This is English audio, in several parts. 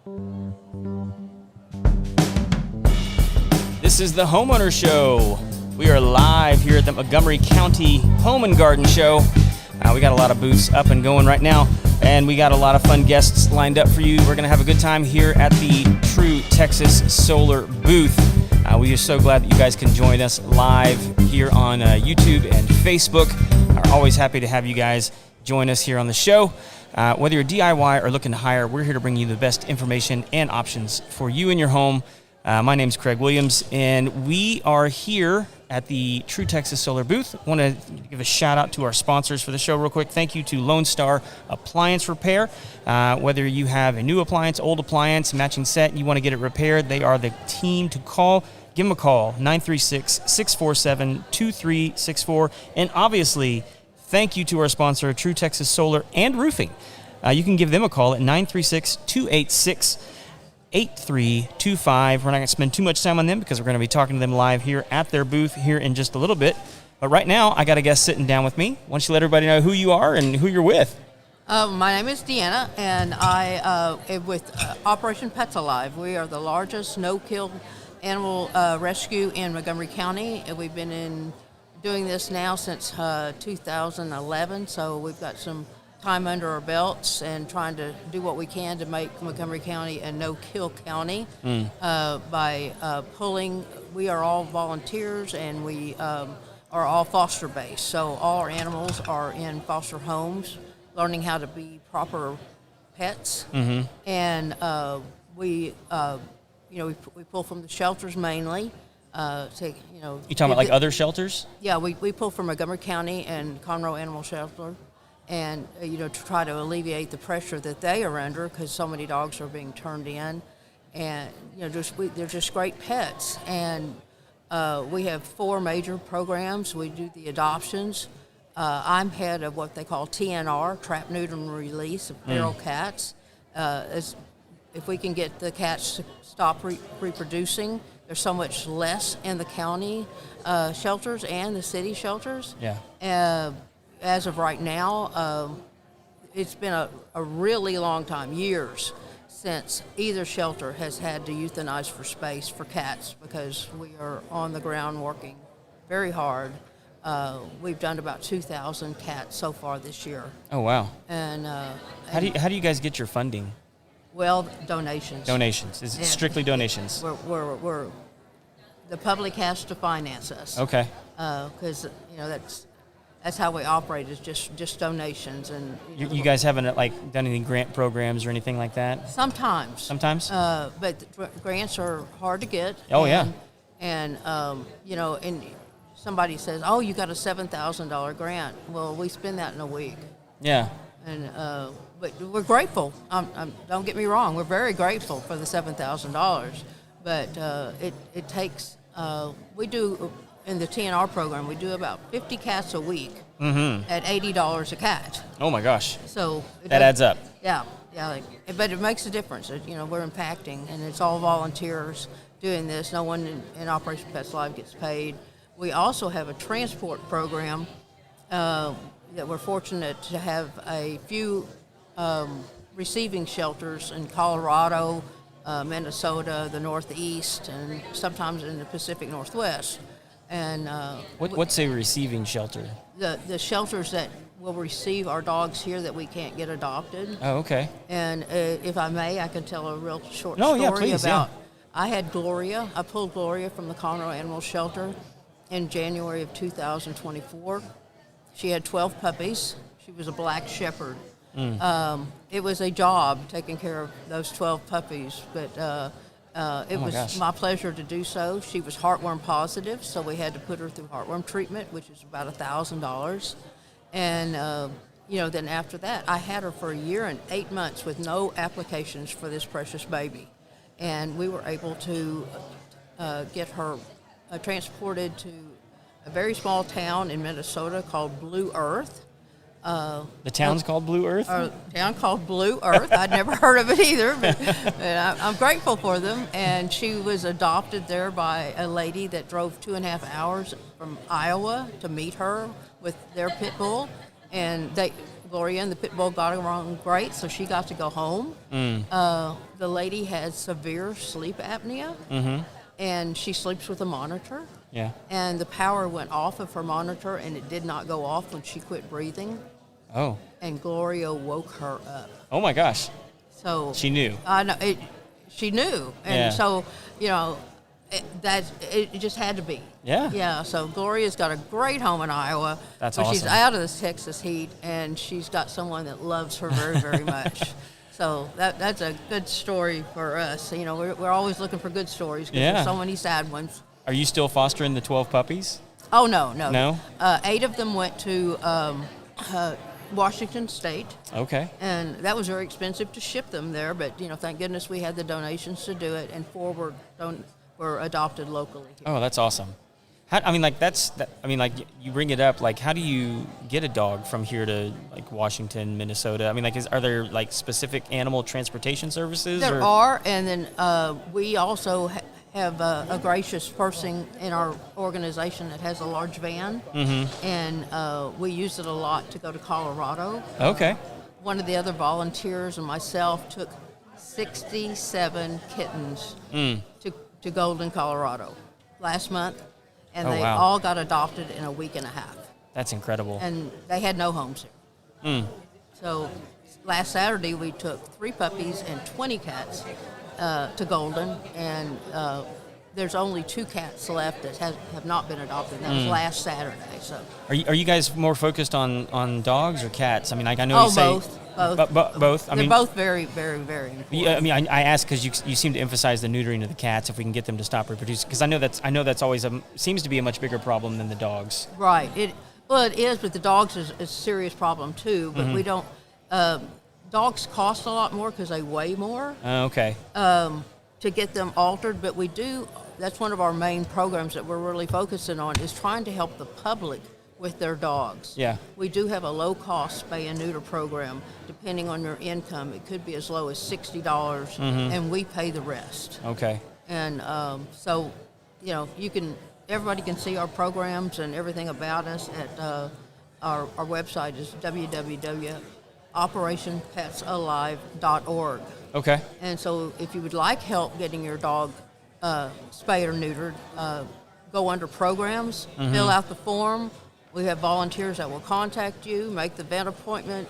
This is the Homeowner Show. We are live here at the Montgomery County Home and Garden Show. We got a lot of booths up and going right now, and we got a lot of fun guests lined up for you. We're going to have a good time here at the True Texas Solar booth. We are so glad that you guys can join us live here on YouTube and Facebook. We're always happy to have you guys join us here on the show. Whether you're DIY or looking to hire, we're here to bring you the best information and options for you and your home. My name's Craig Williams, and we are here at the True Texas Solar booth. I want to give a shout out to our sponsors for the show real quick. Thank you to Lone Star Appliance Repair. Whether you have a new appliance, old appliance, matching set, and you want to get it repaired, they are the team to call. Give them a call, 936-647-2364. And obviously, thank you to our sponsor, True Texas Solar and Roofing. You can give them a call at 936-286-8325. We're not going to spend too much time on them because we're going to be talking to them live here at their booth here in just a little bit. But right now, I got a guest sitting down with me. Why don't you let everybody know who you are and who you're with? My name is Deanna, and I am with Operation Pets Alive. We are the largest no-kill animal rescue in Montgomery County, and we've been doing this now since 2011, so we've got some time under our belts and trying to do what we can to make Montgomery County a no-kill county by pulling. We are all volunteers, and we are all foster-based, so all our animals are in foster homes, learning how to be proper pets, and we pull from the shelters mainly. You talking about like other shelters? Yeah, we pull from Montgomery County and Conroe Animal Shelter, and to try to alleviate the pressure that they are under because so many dogs are being turned in, and they're just great pets. And we have 4 major programs. We do the adoptions. I'm head of what they call TNR, Trap, Neuter, and Release of feral cats. If we can get the cats to stop reproducing, there's so much less in the county shelters and the city shelters. Yeah. As of right now, it's been a really long time, years, since either shelter has had to euthanize for space for cats because we are on the ground working very hard. We've done about 2,000 cats so far this year. Oh, wow. And how do you guys get your funding? Well, donations. Donations. Is it strictly donations? We're the public has to finance us. Okay. Because that's how we operate, is just donations. And you guys haven't done any grant programs or anything like that? Sometimes. But grants are hard to get. Oh, yeah. And and somebody says, "Oh, you got a $7,000 grant." Well, we spend that in a week. Yeah. And but we're grateful. Don't get me wrong. We're very grateful for the $7,000. But it takes. We do in the TNR program. We do about 50 cats a week at $80 a cat. Oh my gosh. So that adds up. Yeah. But it makes a difference. We're impacting, and it's all volunteers doing this. No one in Operation Pets Alive gets paid. We also have a transport program that we're fortunate to have a few receiving shelters in Colorado, Minnesota, the Northeast, and sometimes in the Pacific Northwest. And what's a receiving shelter? The shelters that will receive our dogs here that we can't get adopted. Oh, okay. And if I may, I can tell a real short story please, about. Yeah. I had Gloria. I pulled Gloria from the Conroe Animal Shelter in January of 2024. She had 12 puppies. She was a black shepherd. It was a job taking care of those 12 puppies, but it was my pleasure to do so. She was heartworm positive, so we had to put her through heartworm treatment, which is about $1,000. And then after that, I had her for a year and 8 months with no applications for this precious baby. And we were able to get her transported to a very small town in Minnesota called Blue Earth. The town's called Blue Earth? A town called Blue Earth. I'd never heard of it either, but I'm grateful for them. And she was adopted there by a lady that drove 2.5 hours from Iowa to meet her with their pit bull. And Gloria and the pit bull got along great, so she got to go home. The lady had severe sleep apnea, and she sleeps with a monitor. Yeah. And the power went off of her monitor, and it did not go off when she quit breathing. Oh. And Gloria woke her up. Oh my gosh. So she knew. I know she knew, and so it just had to be. Yeah. Yeah. So Gloria's got a great home in Iowa. That's but awesome. She's out of this Texas heat, and she's got someone that loves her very, very much. So that's a good story for us. We're always looking for good stories because there's so many sad ones. Are you still fostering the 12 puppies? Oh no. No. 8 of them went to Washington State. Okay. And that was very expensive to ship them there, but thank goodness we had the donations to do it, and 4 were adopted locally here. Oh, that's awesome. You bring it up. Like, how do you get a dog from here to like Washington, Minnesota? I mean, like, are there like specific animal transportation services? There are, and then we also have a gracious person in our organization that has a large van, and we use it a lot to go to Colorado. Okay. One of the other volunteers and myself took 67 kittens to Golden, Colorado last month, and they all got adopted in a week and a half. That's incredible. And they had no homes here. So last Saturday we took 3 puppies and 20 cats to Golden, and there's only 2 cats left that have not been adopted. That was last Saturday. So are you guys more focused on dogs or cats? I mean, like, I know you say both. Both. They're both very, very, very important. Yeah, I mean, I ask because you seem to emphasize the neutering of the cats if we can get them to stop reproducing. Because I know that's always seems to be a much bigger problem than the dogs. Right. It is, but the dogs is a serious problem too. But we don't. Dogs cost a lot more because they weigh more. Okay. To get them altered, but we do. That's one of our main programs that we're really focusing on, is trying to help the public with their dogs. Yeah. We do have a low-cost spay and neuter program. Depending on your income, it could be as low as $60, and we pay the rest. Okay. And so, everybody can see our programs and everything about us at our website is www.operationpetsalive.org. Okay. And so if you would like help getting your dog spayed or neutered, go under programs, fill out the form. We have volunteers that will contact you, make the vet appointment.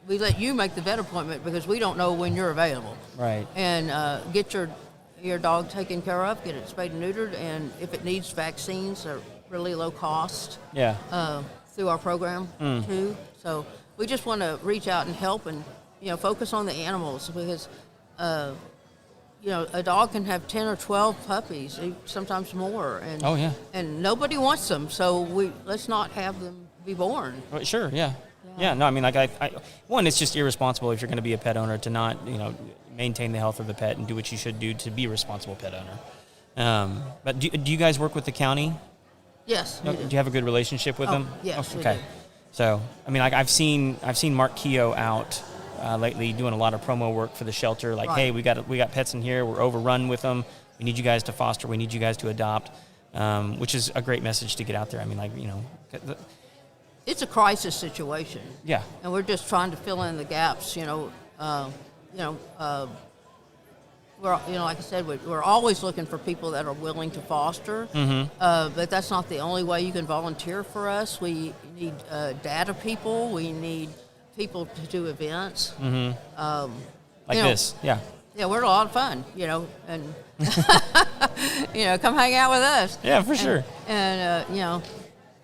We let you make the vet appointment because we don't know when you're available. Right. And get your dog taken care of, get it spayed and neutered, and if it needs vaccines, they're really low cost. Yeah. Through our program too. So we just want to reach out and help and focus on the animals because a dog can have 10 or 12 puppies, sometimes more, and and nobody wants them. So let's not have them be born. Well, sure. Yeah. No, I mean, like, one, it's just irresponsible if you're going to be a pet owner to not maintain the health of the pet and do what you should do to be a responsible pet owner. But do you guys work with the county? Yes. Do you have a good relationship with them? Yes. Okay. We do. So, I mean, like, I've seen Mark Keogh out lately doing a lot of promo work for the shelter. Like, hey, we got pets in here. We're overrun with them. We need you guys to foster. We need you guys to adopt, which is a great message to get out there. I mean, like, it's a crisis situation. Yeah. And we're just trying to fill in the gaps. We're, like I said, we're always looking for people that are willing to foster. But that's not the only way you can volunteer for us. We need data people. We need people to do events. This, yeah. Yeah, we're a lot of fun, and come hang out with us. Yeah, for sure. And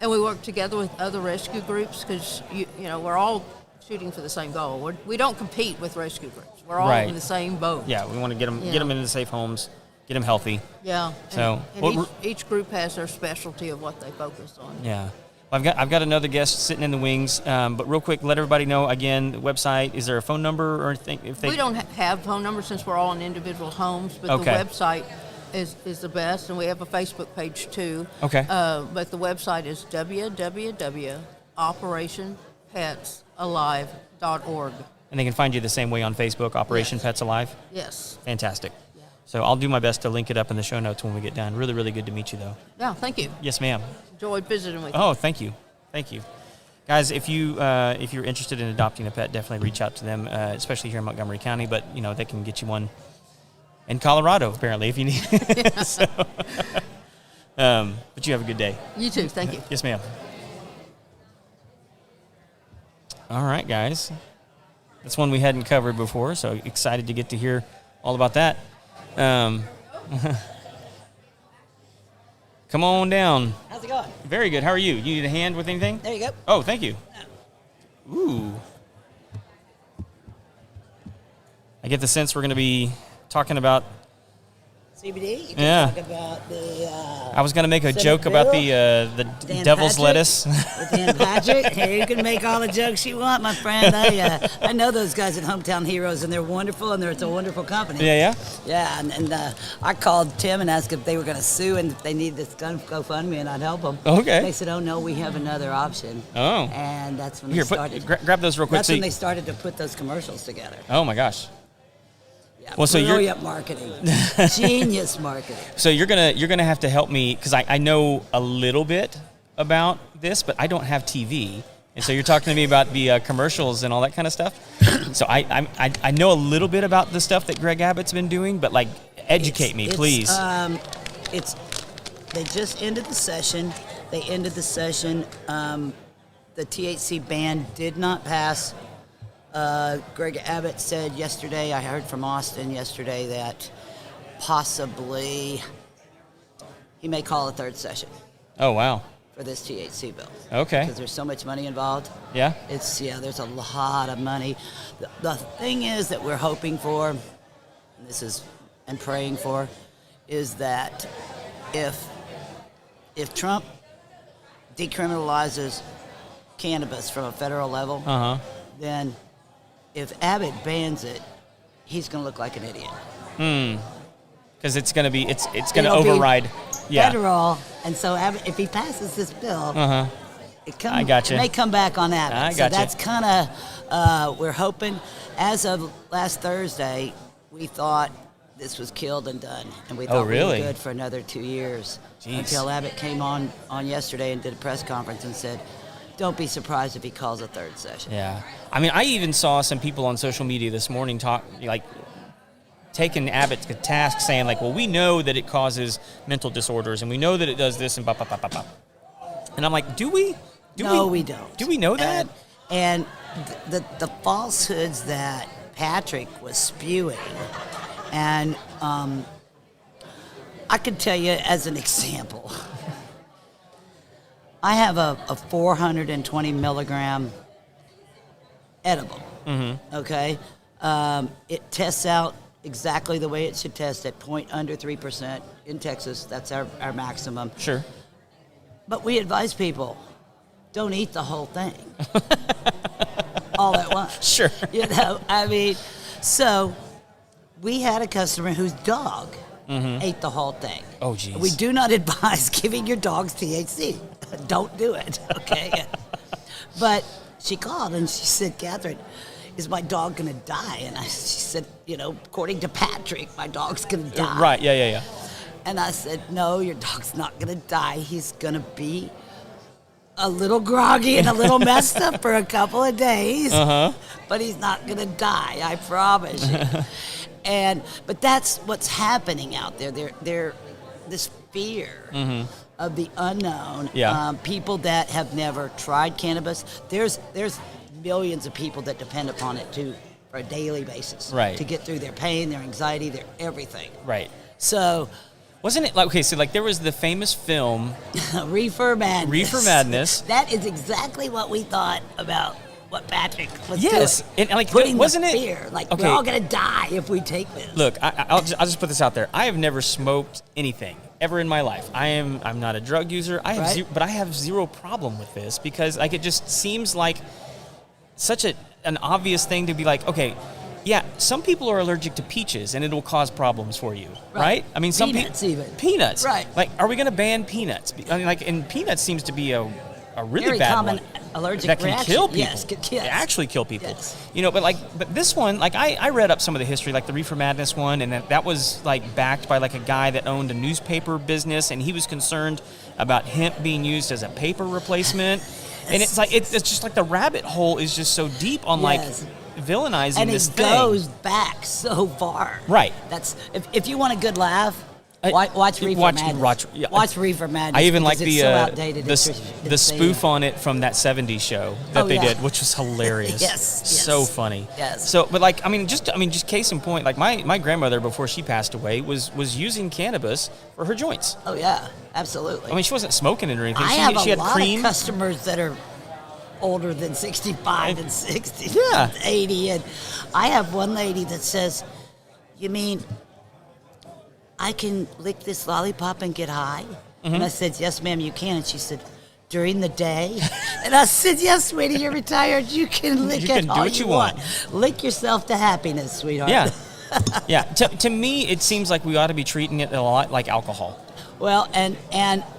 and we work together with other rescue groups because we're all shooting for the same goal. We don't compete with rescue groups. We're all in the same boat. Yeah, we want to get them into safe homes, get them healthy. Yeah. So and each group has their specialty of what they focus on. Yeah. Well, I've got another guest sitting in the wings, but real quick, let everybody know again the website. Is there a phone number or anything? We don't have phone numbers since we're all in individual homes, but the website is the best, and we have a Facebook page too. Okay. But the website is www.operationpetsalive.org. And they can find you the same way on Facebook, Operation Pets Alive? Yes. Fantastic. Yeah. So I'll do my best to link it up in the show notes when we get done. Really, really good to meet you, though. Yeah, thank you. Yes, ma'am. Enjoyed visiting with you. Oh, thank you. Thank you. Guys, if you're interested in adopting a pet, definitely reach out to them, especially here in Montgomery County. But they can get you one in Colorado apparently if you need. So, but you have a good day. You too. Thank you. Yes, ma'am. All right, guys. That's one we hadn't covered before, so excited to get to hear all about that. Come on down. How's it going? Very good. How are you? You need a hand with anything? There you go. Oh, thank you. Ooh. I get the sense we're going to be talking about... CBD? You can Yeah. talk about the... I was going to make a Senate joke about bill. the Dan devil's Patrick. lettuce. With Dan Patrick. Hey, you can make all the jokes you want, my friend. I know those guys at Hometown Heroes, and they're wonderful, and it's a wonderful company. Yeah. Yeah, and I called Tim and asked if they were going to sue and if they need this GoFundMe, and I'd help them. Okay. They said, oh, no, we have another option. Oh. And that's when Here, they started. grab those real quick. That's So when they started to put those commercials together. oh, my gosh. Yeah, Well, so you're- brilliant marketing. Genius marketing. So you're gonna have to help me because I know a little bit about this, but I don't have TV, and so you're talking to me about the commercials and all that kind of stuff. So I know a little bit about the stuff that Greg Abbott's been doing, but like educate me, please. They just ended the session. They ended the session. The THC ban did not pass. Greg Abbott said yesterday, I heard from Austin yesterday, that possibly he may call a third session Oh wow. for this THC bill. Okay. Because there's so much money involved. Yeah. There's a lot of money. The thing is that we're hoping for, and praying for, is that if Trump decriminalizes cannabis from a federal level, then if Abbott bans it, he's going to look like an idiot. Because it's gonna be it's gonna It'll be override. Yeah. Federal, and so Abbott, if he passes this bill, I gotcha. It may come back on Abbott. I So gotcha. that's kind of, we're hoping. As of last Thursday, we thought this was killed and done, and we thought we really? were good for another 2 years. Jeez. Until Abbott came on yesterday and did a press conference and said, don't be surprised if he calls a third session. Yeah. I mean, I even saw some people on social media this morning taking Abbott to task, saying like, well, we know that it causes mental disorders, and we know that it does this, and blah, blah, blah, blah, blah. And I'm like, do we? No, we don't. Do we know that? And the falsehoods that Patrick was spewing, and I could tell you as an example, I have a 420 milligram edible. Okay, it tests out exactly the way it should test at under 3% in Texas. That's our maximum. Sure. But we advise people, don't eat the whole thing all at once. Sure. I mean, so we had a customer whose dog ate the whole thing. Oh, geez. We do not advise giving your dogs THC. Don't do it, okay? But she called and she said, Catherine, is my dog going to die? And she said, according to Patrick, my dog's going to die. Right, yeah. And I said, no, your dog's not going to die. He's going to be a little groggy and a little messed up for a couple of days. But he's not going to die, I promise you. But that's what's happening out there. They're this fear of the unknown. Yeah. People that have never tried cannabis. There's millions of people that depend upon it too for a daily basis. Right. To get through their pain, their anxiety, their everything. Right. So Wasn't it like, okay, so like there was the famous film Reefer Madness. Reefer Madness. That is exactly what we thought about what Patrick was Yes, doing. and like Putting wasn't the it fear, like okay? we're all gonna die if we take this. Look, I'll just put this out there. I have never smoked anything ever in my life. I'm not a drug user. I have Right. but I have zero problem with this because like it just seems like such an obvious thing to be like, okay, yeah, some people are allergic to peaches and it'll cause problems for you, right? I mean, some Peanuts even. peanuts, Right. Like, are we going to ban peanuts? I mean, like, and peanuts seems to be a really Very bad common one allergic that can reaction. kill people. Yes, yes. They actually kill people. Yes. But this one, like I read up some of the history, like the Reefer Madness one, and that was like backed by like a guy that owned a newspaper business, and he was concerned about hemp being used as a paper replacement. And it's like it's just like the rabbit hole is just so deep on Yes. like villainizing And this it thing. goes back so far. Right. That's if you want a good laugh, watch Reefer Madness. Watch Reefer Madness. I even like because the it's so outdated. the spoof on it from that '70s show that they did, which was hilarious. Yes. So funny. Yes. So, but like, I mean, just case in point, like my grandmother before she passed away was using cannabis for her joints. Oh yeah, absolutely. I mean, she wasn't smoking it or anything. I she have she a had lot cream. of customers that are older than 65 and 60 Yeah. and 80. And I have one lady that says, "You mean I can lick this lollipop and get high?" And I said, "Yes, ma'am, you can." And she said, "During the day?" And I said, "Yes, sweetie, you're retired. You can lick You it can do all what you want. want." Lick yourself to happiness, sweetheart. Yeah. Yeah. To me, it seems like we ought to be treating it a lot like alcohol. Well, and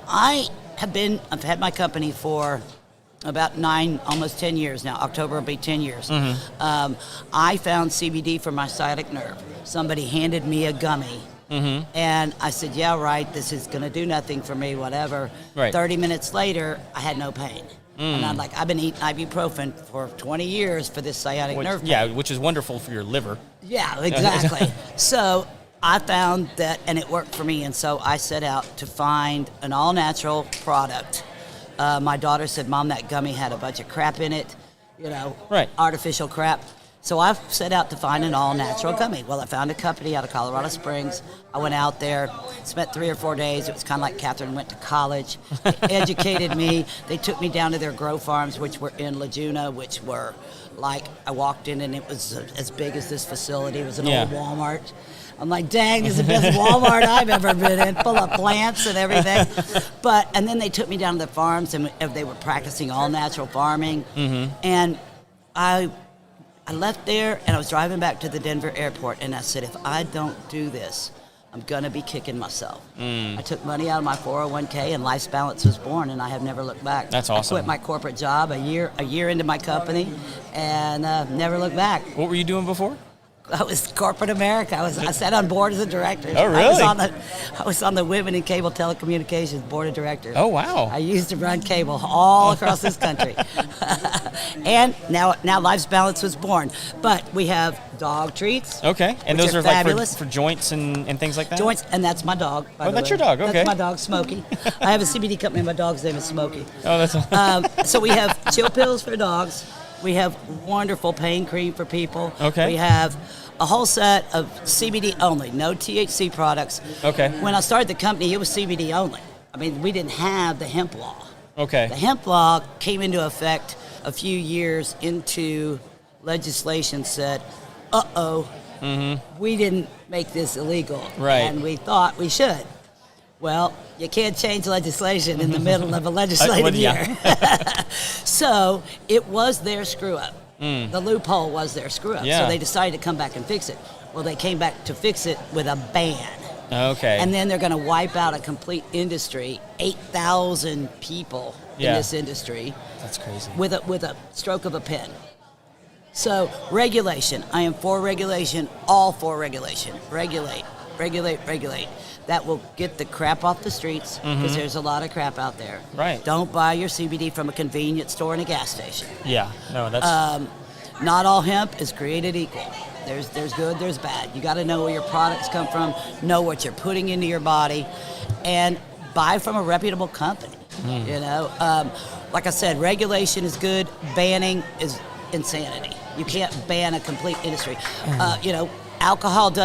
I've had my company for about 9, almost 10 years now. October will be 10 years. I found CBD for my sciatic nerve. Somebody handed me a gummy. And I said, "Yeah, right, this is going to do nothing for me, whatever." Right. 30 minutes later, I had no pain. And I'm like, I've been eating ibuprofen for 20 years for this sciatic nerve pain. Yeah, which is wonderful for your liver. Yeah, exactly. So I found that, and it worked for me, and so I set out to find an all-natural product. My daughter said, "Mom, that gummy had a bunch of crap in it, Right. artificial crap." So I set out to find an all-natural gummy. Well, I found a company out of Colorado Springs. I went out there, spent 3 or 4 days. It was kind of like Catherine went to college. They educated me. They took me down to their grow farms, which were in Laguna, which were like, I walked in and it was as big as this facility. It was an old Walmart. I'm like, dang, this is the best Walmart I've ever been in, full of plants and everything. And then they took me down to the farms, and they were practicing all-natural farming. And I left there, and I was driving back to the Denver airport, and I said, if I don't do this, I'm going to be kicking myself. I took money out of my 401k, and Life's Balance was born, and I have never looked back. That's awesome. I quit my corporate job a year into my company, and never looked back. What were you doing before? I was corporate America. I sat on board as a director. Oh, really? I was on the Women in Cable Telecommunications Board of Directors. Oh, wow. I used to run cable all across this country. And now Life's Balance was born. But we have dog treats. Okay. And which those are fabulous. like for joints and things like that? Joints, and that's my dog. By the that's way. your dog, okay. That's my dog, Smokey. I have a CBD company, and my dog's name is Smokey. Oh, that's So we have chill pills for dogs. We have wonderful pain cream for people. Okay. We have a whole set of CBD only, no THC products. Okay. When I started the company, it was CBD only. I mean, we didn't have the hemp law. Okay. The hemp law came into effect a few years into legislation said, we didn't make this illegal. Right. And we thought we should. Well, you can't change legislation in the middle of a legislative year. So it was their screw up. The loophole was their screw up. Yeah. So they decided to come back and fix it. Well, they came back to fix it with a ban. Okay. And then they're going to wipe out a complete industry, 8,000 people in this industry. That's crazy. With a stroke of a pen. So regulation. I am for regulation, all for regulation. Regulate. That will get the crap off the streets, because there's a lot of crap out there. Right. Don't buy your CBD from a convenience store and a gas station. Yeah. No, that's... Not all hemp is created equal. There's good, there's bad. You got to know where your products come from, know what you're putting into your body, and buy from a reputable company. Like I said, regulation is good. Banning is insanity. You can't ban a complete industry. Alcohol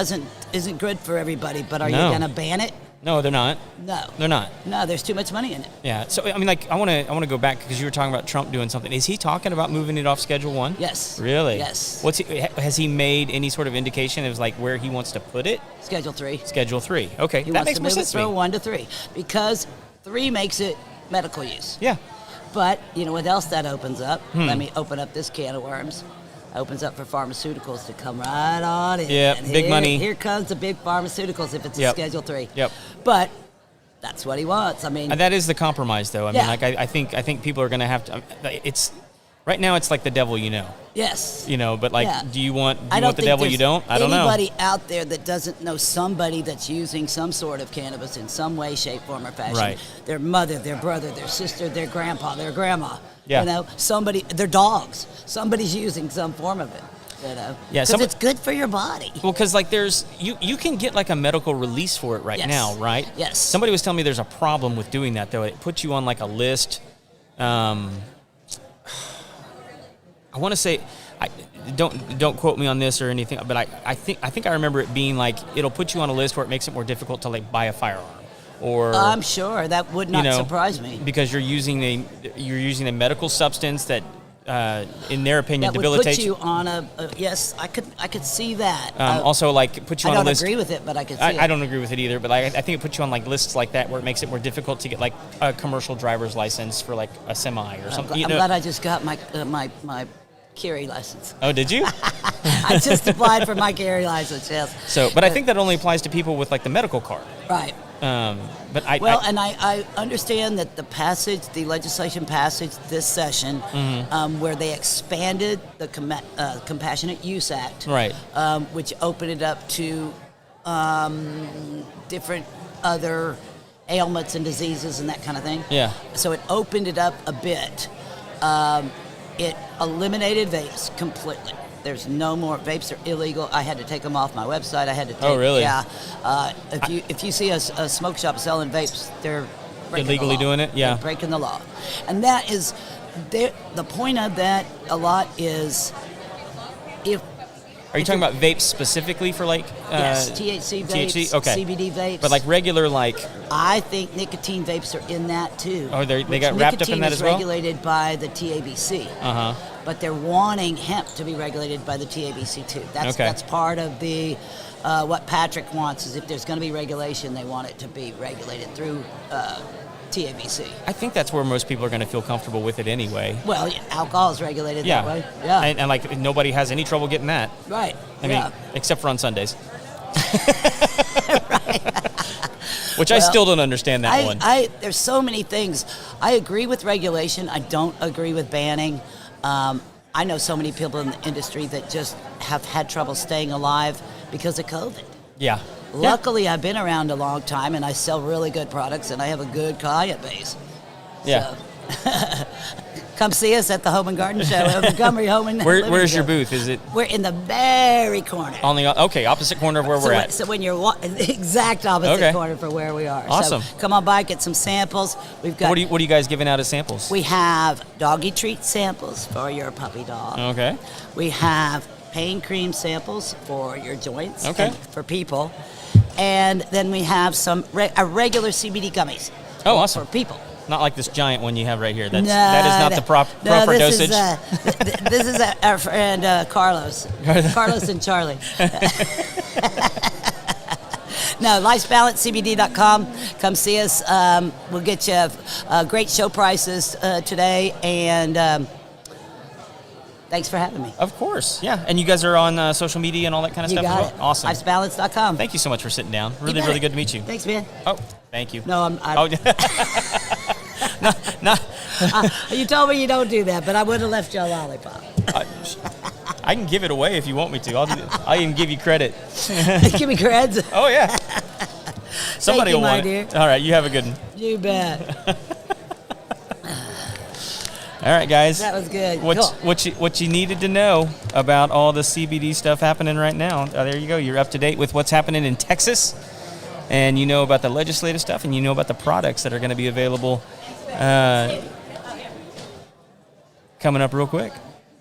isn't good for everybody, but are you going to ban it? No, they're not. No. They're not. No, there's too much money in it. Yeah. So I mean, like, I want to go back, because you were talking about Trump doing something. Is he talking about moving it off Schedule 1? Yes. Really? Yes. Has he made any sort of indication of like where he wants to put it? Schedule 3. Schedule 3. Okay, He that wants makes to more move sense it to from me. 1 to 3, because 3 makes it medical use. Yeah. But you know what else that opens up? Let me open up this can of worms. Opens up for pharmaceuticals to come right on in. Yeah, And big money. Here comes the big pharmaceuticals if it's a Schedule 3. Yep. But that's what he wants. I mean, And that is the compromise, though. I mean, Yeah. like, I think people are going to have to. Right now, it's like the devil you know. Yes. You know, but like, Yeah. do you want I don't the think devil there's you don't? I don't know. Anybody out there that doesn't know somebody that's using some sort of cannabis in some way, shape, form, or fashion. Right. Their mother, their brother, their sister, their grandpa, their grandma. Yeah. You know, somebody, their dogs. Somebody's using some form of it. You know. Yeah, Because it's good for your body. Well, because like there's you can get like a medical release for it right Yes. now, right? Yes. Somebody was telling me there's a problem with doing that though. It puts you on like a list. I want to say, don't quote me on this or anything, but I think I remember it being like it'll put you on a list where it makes it more difficult to like buy a firearm, or I'm sure that would not surprise me. because you're using a medical substance that, in their opinion, That would debilitates put you on a yes. I could see that. also, like put you I on a don't list. agree with it, but I could see it. I don't agree with it either, but I think it puts you on like lists like that where it makes it more difficult to get like a commercial driver's license for like a semi or something. I'm glad I just got my carry license. Oh, did you? I just applied for my carry license. Yes. So, but I think that only applies to people with like the medical card. Right. But I understand that the legislation passage this session, where they expanded the Compassionate Use Act, right, which opened it up to different other ailments and diseases and that kind of thing. Yeah. So it opened it up a bit. It eliminated vapes completely. There's no more vapes are illegal. I had to take them off my website. I had to take. Oh, really? Yeah. If you see a smoke shop selling vapes, they're breaking illegally the law. doing it. Yeah. They're breaking the law, and that is the point of that. A lot is if. Are you talking about vapes specifically for like? Yes, THC vapes, THC? Okay. CBD vapes. But like regular like. I think nicotine vapes are in that too. Oh, they got wrapped up in that as well? Nicotine is regulated by the TABC. But they're wanting hemp to be regulated by the TABC too. That's part of the what Patrick wants is if there's going to be regulation, they want it to be regulated through TABC. I think that's where most people are going to feel comfortable with it anyway. Well, alcohol is regulated that way. Yeah. And like nobody has any trouble getting that. Right. I mean, except for on Sundays. Right. Which I still don't understand that one. There's so many things. I agree with regulation. I don't agree with banning. I know so many people in the industry that just have had trouble staying alive because of COVID. Yeah. Luckily, I've been around a long time, and I sell really good products, and I have a good client base. Yeah. So, come see us at the Home and Garden Show, Montgomery Home and Where's your booth? Is it? We're in the very corner. On the opposite corner of where we're at. So when you're the exact opposite corner for where we are. Awesome. So come on by, get some samples. We've got. What are you guys giving out as samples? We have doggy treat samples for your puppy dog. Okay. We have pain cream samples for your joints. Okay. And for people, and then we have some regular CBD gummies. Oh, awesome. For people. Not like this giant one you have right here. That is not the proper dosage. This is our friend Carlos. Carlos and Charlie. No, lifebalancecbd.com. Come see us. We'll get you great show prices today. And thanks for having me. Of course. Yeah. And you guys are on social media and all that kind of You stuff got as well? it. Awesome. Lifebalance.com. Thank you so much for sitting down. You Really, bet really it. good to meet you. Thanks, man. Oh, thank you. No, No. You told me you don't do that, but I would have left you a lollipop. I can give it away if you want me to. I'll even give you credit. Give me creds. Oh, yeah. Somebody you, will my want dear. it. All right, you have a good one. You bet. All right, guys. That was good. What you needed to know about all the CBD stuff happening right now. There you go. You're up to date with what's happening in Texas, and you know about the legislative stuff, and you know about the products that are going to be available coming up real quick.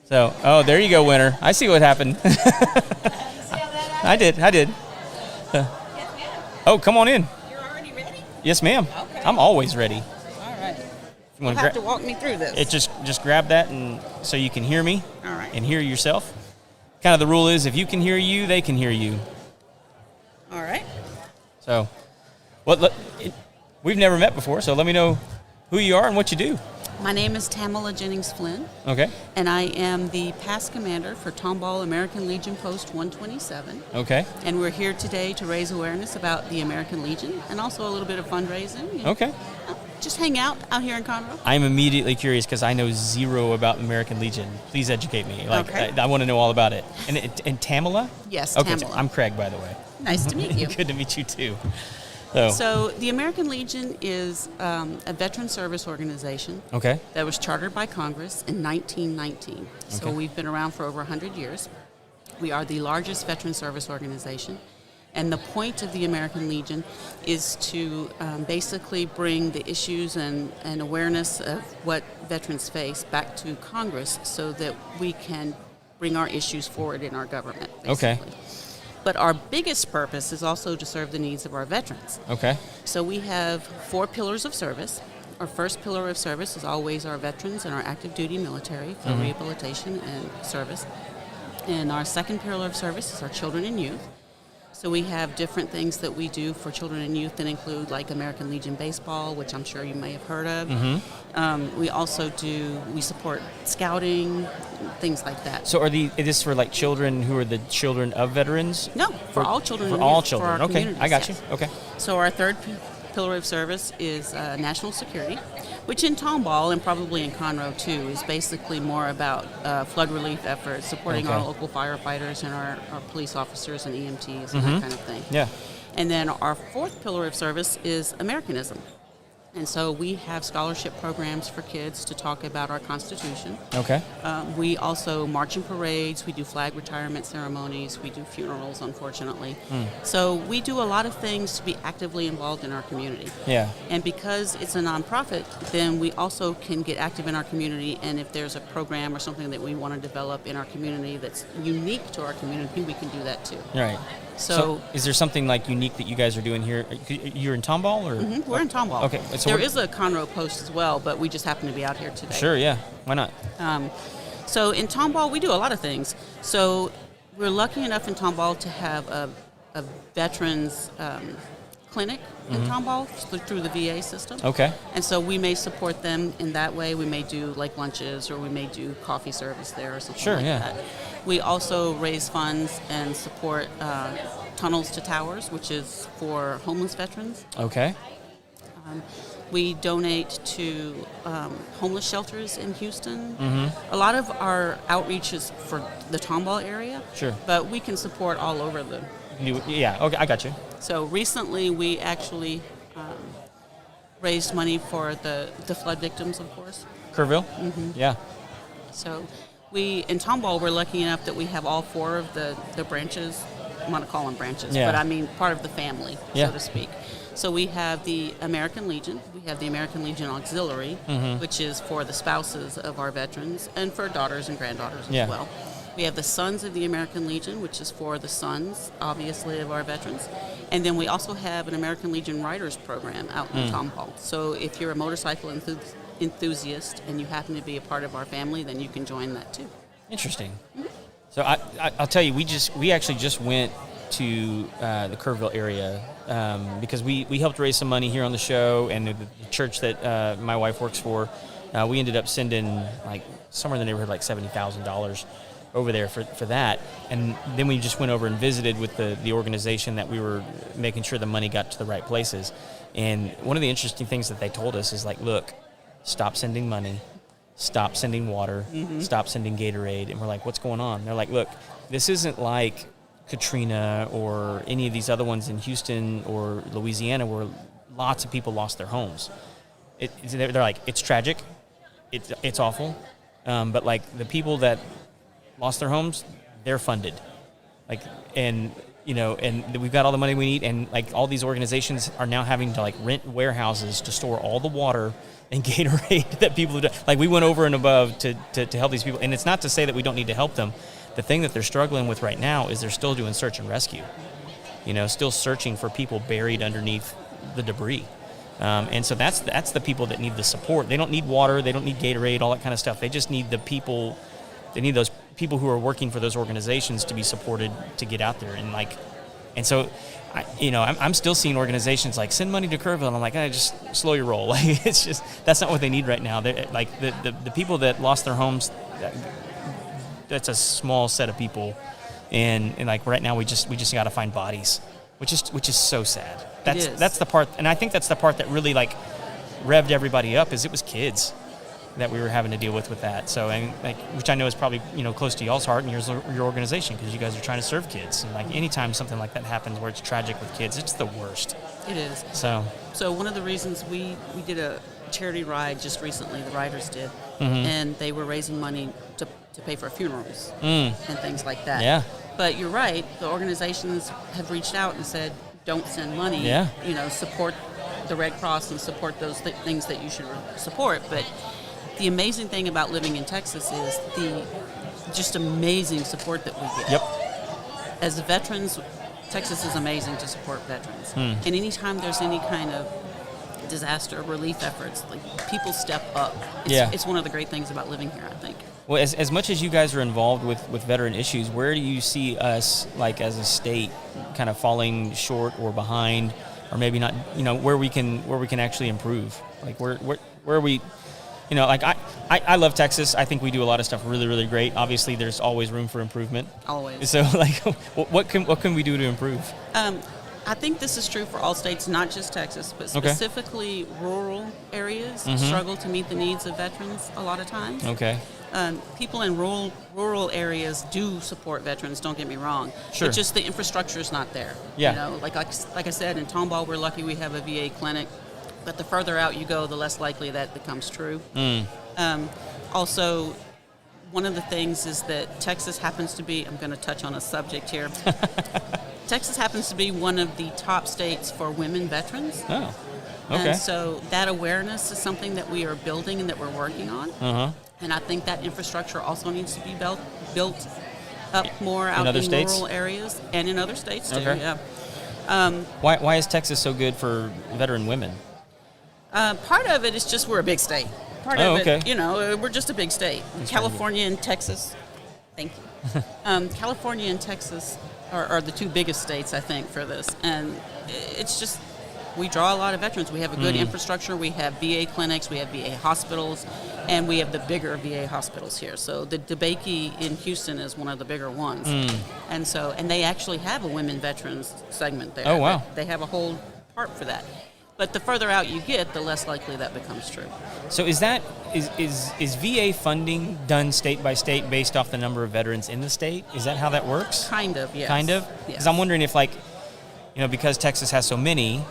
So, there you go, winner. I see what happened. I did. Oh, come on in. You're already ready? Yes, ma'am. Okay. I'm always ready. All right. You You'll have to walk me through this. It just grab that and so you can hear me. All right. And hear yourself. Kind of the rule is if you can hear you, they can hear you. All right. So, we've never met before, so let me know who you are and what you do. My name is Tamela Jennings Flynn, Okay. and I am the past commander for Tomball American Legion Post 127. Okay. And we're here today to raise awareness about the American Legion and also a little bit of fundraising. Okay. just hang out here in Conroe. I'm immediately curious because I know zero about American Legion. Please educate me. Okay. I want to know all about it. And Tamela? Yes, Okay, Tamela. I'm Craig, by the way. Nice to meet you. Good to meet you, too. So the American Legion is a veteran service organization Okay. that was chartered by Congress in 1919. So Okay. we've been around for over 100 years. We are the largest veteran service organization. And the point of the American Legion is to basically bring the issues and awareness of what veterans face back to Congress so that we can bring our issues forward in our government, basically. Okay. But our biggest purpose is also to serve the needs of our veterans. Okay. So we have 4 pillars of service. Our first pillar of service is always our veterans and our active duty military for rehabilitation and service. And our second pillar of service is our children and youth. So we have different things that we do for children and youth that include like American Legion Baseball, which I'm sure you may have heard of. We also we support scouting, things like that. So is this for like children who are the children of veterans? No, for all children For and all youth, children. for our Okay, communities, I got you. yes. Okay. So our third pillar of service is national security, which in Tomball and probably in Conroe too is basically more about flood relief efforts, supporting our Okay. local firefighters and our police officers and EMTs and that kind of thing. Yeah. And then our fourth pillar of service is Americanism. And so we have scholarship programs for kids to talk about our Constitution. Okay. We also march in parades, we do flag retirement ceremonies, we do funerals, unfortunately. So we do a lot of things to be actively involved in our community. Yeah. And because it's a nonprofit, then we also can get active in our community, and if there's a program or something that we want to develop in our community that's unique to our community, we can do that too. Right. So is there something like unique that you guys are doing here? You're in Tomball, or? we're in Tomball. Okay, so there is a Conroe post as well, but we just happen to be out here today. Sure, yeah. Why not? So in Tomball, we do a lot of things. So we're lucky enough in Tomball to have a veterans clinic in Tomball through the VA system. Okay. And so we may support them in that way. We may do like lunches, or we may do coffee service there or something Sure, like yeah. that. We also raise funds and support Tunnels to Towers, which is for homeless veterans. Okay. We donate to homeless shelters in Houston. A lot of our outreach is for the Tomball area. Sure. But we can support all over the. Yeah, okay, I got you. So recently we actually raised money for the flood victims, of course. Kerrville? Yeah. So in Tomball, we're lucky enough that we have all 4 of the branches. I want to call them branches, Yeah. but I mean part of the family, Yeah. so to speak. So we have the American Legion, we have the American Legion Auxiliary, which is for the spouses of our veterans and for daughters and granddaughters Yeah. as well. We have the Sons of the American Legion, which is for the sons, obviously, of our veterans. And then we also have an American Legion Riders program out in Tomball. So if you're a motorcycle enthusiast and you happen to be a part of our family, then you can join that too. Interesting. So I'll tell you, we actually just went to the Kerrville area because we helped raise some money here on the show, and the church that my wife works for, we ended up sending like somewhere in the neighborhood like $70,000 over there for that. And then we just went over and visited with the organization that we were making sure the money got to the right places. And one of the interesting things that they told us is like, look, stop sending money, stop sending water, stop sending Gatorade. And we're like, what's going on? They're like, look, this isn't like Katrina or any of these other ones in Houston or Louisiana where lots of people lost their homes. They're like, it's tragic, it's awful, but like the people that lost their homes, they're funded, like, and we've got all the money we need, and like all these organizations are now having to like rent warehouses to store all the water and Gatorade that people have done. Like we went over and above to help these people, and it's not to say that we don't need to help them. The thing that they're struggling with right now is they're still doing search and rescue, still searching for people buried underneath the debris. And so that's the people that need the support. They don't need water, they don't need Gatorade, all that kind of stuff. They just need the people. They need those people who are working for those organizations to be supported to get out there. And so, I'm still seeing organizations like send money to Kerrville, and I'm like, just slow your roll. Like it's just that's not what they need right now. They're, like the people that lost their homes, that's a small set of people, and like right now we just got to find bodies, which is so sad. That's the part, and I think that's the part that really like revved everybody up is it was kids that we were having to deal with that. So, and like, which I know is probably, close to y'all's heart and your organization, because you guys are trying to serve kids. And like anytime something like that happens where it's tragic with kids, it's the worst. It is. So one of the reasons we did a charity ride just recently, the riders did, and they were raising money to pay for funerals and things like that. Yeah. But you're right, the organizations have reached out and said, don't send money. Yeah. Support the Red Cross and support those things that you should support. But the amazing thing about living in Texas is the just amazing support that we get. Yep. As veterans, Texas is amazing to support veterans. And anytime there's any kind of disaster relief efforts, like people step up. It's one of the great things about living here, I think. Well, as much as you guys are involved with veteran issues, where do you see us, like as a state, kind of falling short or behind, or maybe not? Where we can actually improve. Like where are we? I love Texas. I think we do a lot of stuff really, really great. Obviously, there's always room for improvement. Always. So, like, what can we do to improve? I think this is true for all states, not just Texas, but specifically rural areas struggle to meet the needs of veterans a lot of times. Okay. People in rural areas do support veterans, don't get me wrong. Sure. It's just the infrastructure is not there. Yeah. Like I said, in Tomball, we're lucky we have a VA clinic, but the further out you go, the less likely that becomes true. Also, one of the things is that Texas happens to be, I'm going to touch on a subject here, Texas happens to be one of the top states for women veterans. Oh, okay. And so that awareness is something that we are building and that we're working on. And I think that infrastructure also needs to be built up more out in rural areas and in other states too. Okay. Yeah. Why is Texas so good for veteran women? Part of it is just we're a big state. Part of it, we're just a big state. California and Texas. Thank you. California and Texas are the two biggest states, I think, for this. And it's just, we draw a lot of veterans. We have a good infrastructure. We have VA clinics. We have VA hospitals. And we have the bigger VA hospitals here. So the DeBakey in Houston is one of the bigger ones. And they actually have a women veterans segment there. Oh, wow. They have a whole part for that. But the further out you get, the less likely that becomes true. So is VA funding done state by state based off the number of veterans in the state? Is that how that works? Kind of, yes. Kind of? Yes. Because I'm wondering if, like, because Texas has so many,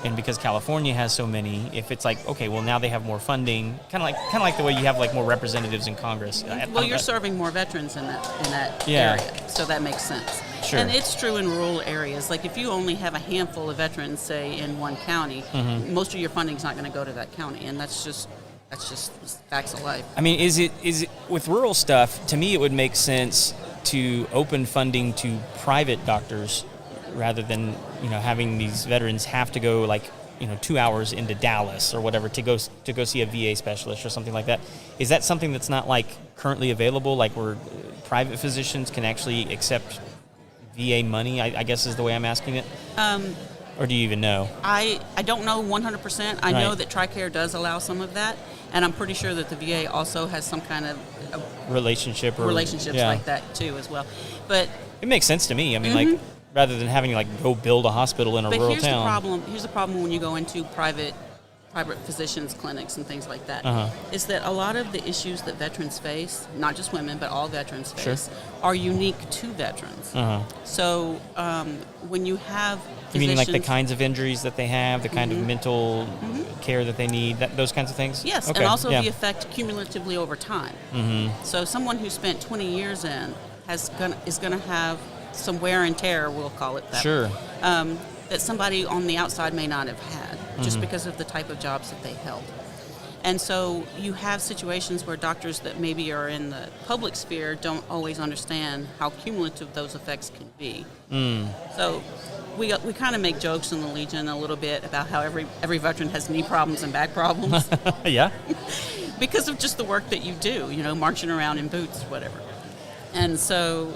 and because California has so many, if it's like, okay, well, now they have more funding, kind of like the way you have like more representatives in Congress. Well, you're serving more veterans in that area, so that makes sense. Sure. And it's true in rural areas. Like if you only have a handful of veterans, say in one county, most of your funding is not going to go to that county, and that's just facts of life. I mean, is it with rural stuff? To me, it would make sense to open funding to private doctors rather than having these veterans have to go 2 hours into Dallas or whatever to go see a VA specialist or something like that. Is that something that's not currently available, where private physicians can actually accept VA money, I guess is the way I'm asking it? Or do you even know? I don't know 100%. I know that TRICARE does allow some of that, and I'm pretty sure that the VA also has some kind of relationships like that too as well. But it makes sense to me. I mean, rather than having to go build a hospital in a rural town. Here's the problem when you go into private physicians clinics and things like that, is that a lot of the issues that veterans face, not just women but all veterans face, are unique to veterans. So when you have you mean the kinds of injuries that they have, the kind of mental care that they need, those kinds of things? Yes, okay. And also the effect cumulatively over time. So someone who spent 20 years in is going to have some wear and tear, we'll call it that. Sure. That somebody on the outside may not have had, just because of the type of jobs that they held. And so you have situations where doctors that maybe are in the public sphere don't always understand how cumulative those effects can be. So we kind of make jokes in the Legion a little bit about how every veteran has knee problems and back problems. Yeah. Because of just the work that you do, marching around in boots, whatever. And so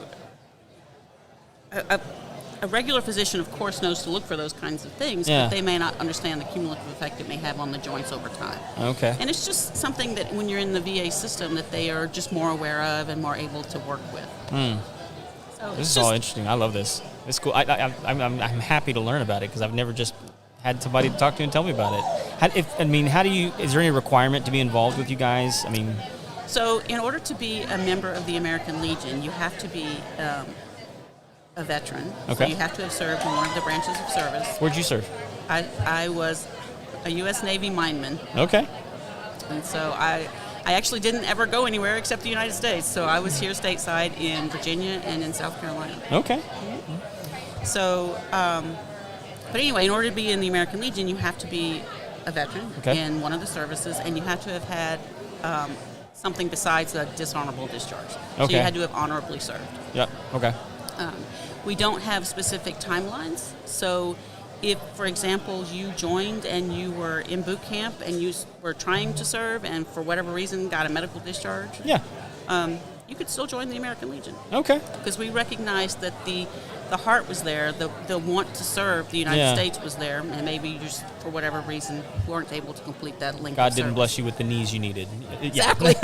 a regular physician, of course, knows to look for those kinds of things, but they may not understand the cumulative effect it may have on the joints over time. Okay. And it's just something that when you're in the VA system that they are just more aware of and more able to work with. So this is all interesting. I love this. It's cool. I'm happy to learn about it because I've never just had somebody to talk to and tell me about it. How do you? Is there any requirement to be involved with you guys? I mean, So in order to be a member of the American Legion, you have to be a veteran. Okay. So you have to have served in one of the branches of service. where'd you serve? I was a U.S. Navy mineman, Okay. and so I actually didn't ever go anywhere except the United States. So I was here stateside in Virginia and in South Carolina. Okay. So, but anyway, in order to be in the American Legion, you have to be a veteran in one of the services, and you have to have had something besides a dishonorable discharge. So Okay. you had to have honorably served. Yep. Okay. We don't have specific timelines. So if, for example, you joined and you were in boot camp and you were trying to serve and for whatever reason got a medical discharge, Yeah. you could still join the American Legion. Okay. Because we recognized that the heart was there, the want to serve the United States was there, and maybe you just, for whatever reason, weren't able to complete that length God of didn't service. bless you with the knees you needed. Exactly.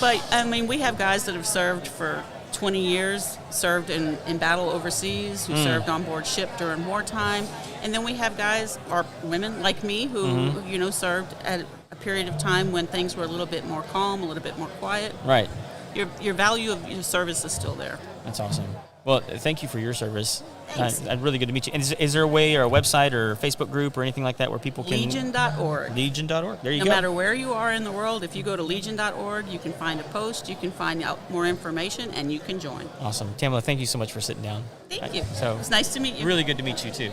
But, I mean, we have guys that have served for 20 years, served in battle overseas, who served on board ship during wartime. And then we have guys, or women like me, who, served at a period of time when things were a little bit more calm, a little bit more quiet. Right. Your value of your service is still there. That's awesome. Well, thank you for your service. Thanks. Really good to meet you. And is there a way or a website or a Facebook group or anything like that where people can... Legion.org. Legion.org. There you go. No matter where you are in the world, if you go to Legion.org, you can find a post, you can find out more information, and you can join. Awesome. Tamela, thank you so much for sitting down. Thank you. So It's nice to meet you. really good to meet you too.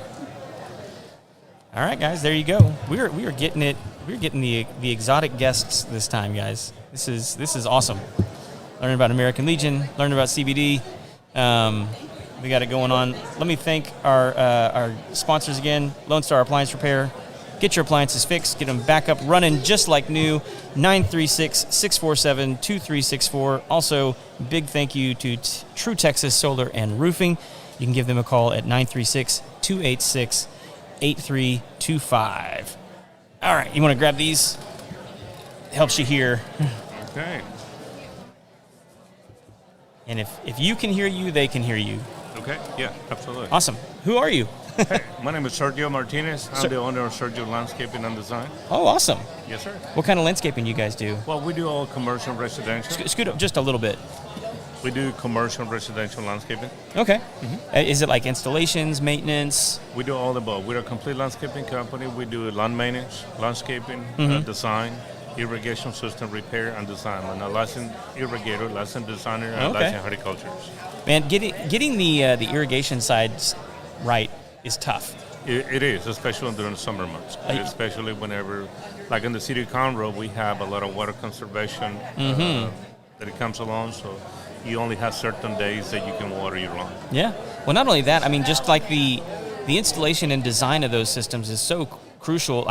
All right, guys, there you go. We are getting it. We're getting the exotic guests this time, guys. This is awesome. Learning about American Legion, learning about CBD. We got it going on. Let me thank our sponsors again, Lone Star Appliance Repair. Get your appliances fixed. Get them back up running just like new. 936-647-2364. Also, big thank you to True Texas Solar and Roofing. You can give them a call at 936-286-8325. All right, you want to grab these? Helps you hear. Okay. And if you can hear you, they can hear you. Okay. Yeah, absolutely. Awesome. Who are you? Hey, my name is Sergio Martinez. I'm Sir- the owner of Sergio Landscaping and Design. Oh, awesome. Yes, sir. What kind of landscaping you guys do? Well, we do all commercial residential. Scoot up just a little bit. We do commercial residential landscaping. Okay. Is it like installations, maintenance? We do all the above. We're a complete landscaping company. We do lawn maintenance, landscaping, design, irrigation system repair and design. I'm a licensed irrigator, licensed designer, and Okay. licensed horticulturist. Man, getting the irrigation sides right is tough. It is, especially during the summer months. Especially whenever, like in the city of Conroe, we have a lot of water conservation that it comes along. So you only have certain days that you can water your lawn. Yeah. Well, not only that, I mean, just like the installation and design of those systems is so crucial.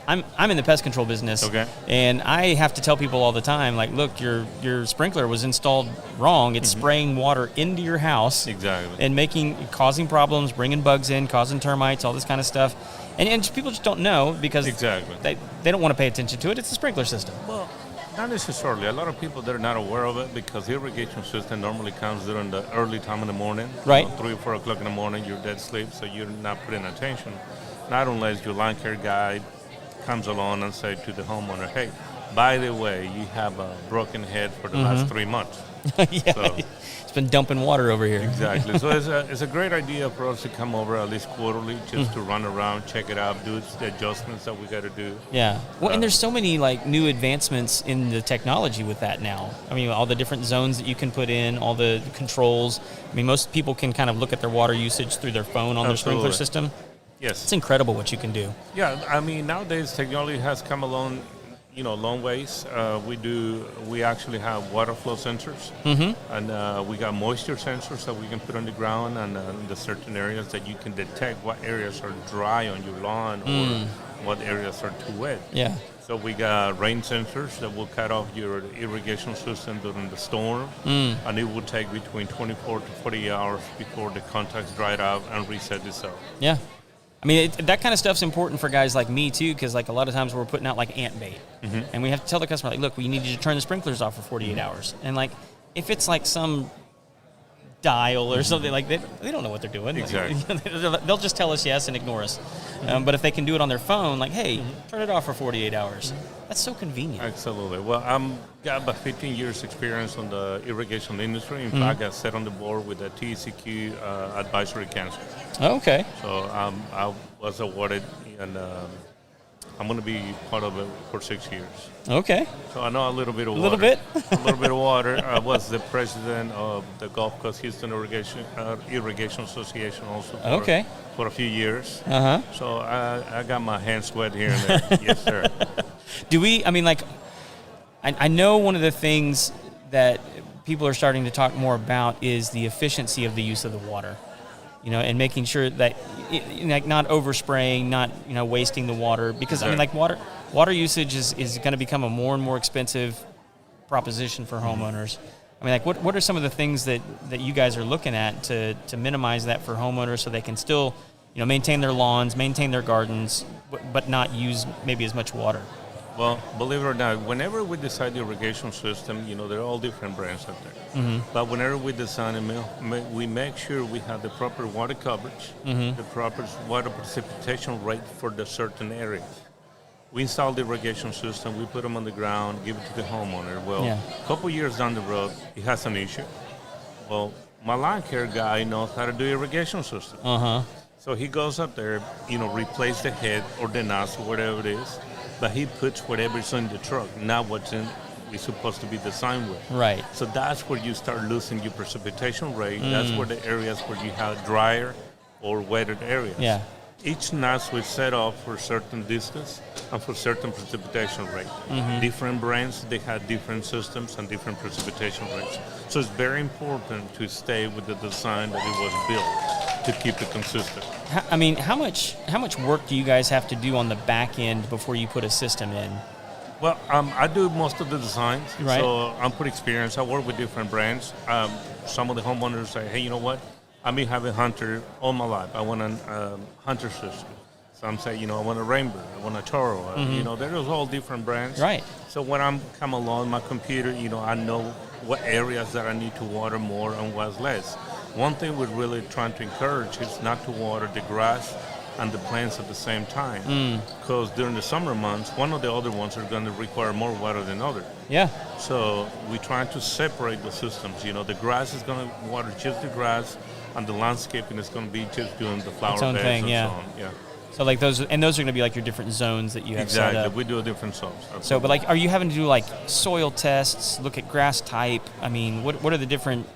I'm in the pest control business, Okay. and I have to tell people all the time, like, look, your sprinkler was installed wrong. It's spraying water into your house, Exactly. and causing problems, bringing bugs in, causing termites, all this kind of stuff. And people just don't know because Exactly. they don't want to pay attention to it. It's a sprinkler system. Well, not necessarily. A lot of people, they're not aware of it because the irrigation system normally comes during the early time in the morning. Right. 3 or 4 o'clock in the morning, you're dead asleep, so you're not putting attention. Not unless your lawn care guy comes along and say to the homeowner, hey, by the way, you have a broken head for the last 3 months. Yeah, So- it's been dumping water over here. Exactly. So it's a great idea for us to come over at least quarterly just to run around, check it out, do the adjustments that we got to do. Yeah. Well, and there's so many like new advancements in the technology with that now. I mean, all the different zones that you can put in, all the controls. I mean, most people can kind of look at their water usage through their phone on their sprinkler Absolutely. system. Yes. It's incredible what you can do. Yeah, I mean, nowadays technology has come along, long ways. We actually have water flow sensors, and we got moisture sensors that we can put on the ground and in the certain areas that you can detect what areas are dry on your lawn or what areas are too wet. Yeah. So we got rain sensors that will cut off your irrigation system during the storm, and it will take between 24 to 40 hours before the contacts dried out and reset itself. Yeah. I mean, that kind of stuff's important for guys like me, too, because, like, a lot of times we're putting out, like, ant bait. And we have to tell the customer, like, look, we need you to turn the sprinklers off for 48 hours. And, like, if it's, like, some dial or something like that. They don't know what they're doing. Exactly. They'll just tell us yes and ignore us. But if they can do it on their phone, like, hey, turn it off for 48 hours. That's so convenient. Absolutely. Well, I'm got about 15 years experience on the irrigation industry. In fact, I sat on the board with the TCQ Advisory Council. Okay. So I was awarded, and I'm going to be part of it for 6 years. Okay. So I know a little bit of A water. little bit? A little bit of water. I was the president of the Gulf Coast Houston Irrigation Association also for a few years. Uh-huh. So I got my hands wet here and there. Yes, sir. I know one of the things that people are starting to talk more about is the efficiency of the use of the water, and making sure that, like, not overspraying, not, wasting the water. Because, water usage is going to become a more and more expensive proposition for homeowners. What are some of the things that you guys are looking at to minimize that for homeowners so they can still, maintain their lawns, maintain their gardens, but not use maybe as much water? Well, believe it or not, whenever we decide the irrigation system, there are all different brands out there. Mm-hmm. But whenever we design it, we make sure we have the proper water coverage, the proper water precipitation rate for the certain areas. We install the irrigation system, we put them on the ground, give it to the homeowner. Well, a couple years down the road, he has an issue. Well, my lawn care guy knows how to do irrigation system. Uh-huh. So he goes up there, replace the head or the nozzle, whatever it is. But he puts whatever's in the truck, not what's we're supposed to be designed with. Right. So that's where you start losing your precipitation rate. That's where the areas where you have drier or wetter areas. Yeah. Each nozzle is set off for a certain distance and for certain precipitation rate. Different brands, they have different systems and different precipitation rates. So it's very important to stay with the design that it was built to keep it consistent. How much work do you guys have to do on the back end before you put a system in? Well, I do most of the designs, right. So I'm pretty experienced. I work with different brands. Some of the homeowners say, hey, you know what? I've been having Hunter all my life. I want a Hunter system. Some say, I want a Rainbow, I want a Toro. There's all different brands. Right. So when I'm come along, my computer, I know what areas that I need to water more and what's less. One thing we're really trying to encourage is not to water the grass and the plants at the same time. Because during the summer months, one of the other ones are going to require more water than other. Yeah. So we're trying to separate the systems. The grass is going to water just the grass, and the landscaping is going to be just doing the flower beds thing, and yeah. so on. Yeah. So those are going to be like your different zones that you have set up. Exactly. We do a different zones. So, but are you having to do soil tests, look at grass type? What are the different?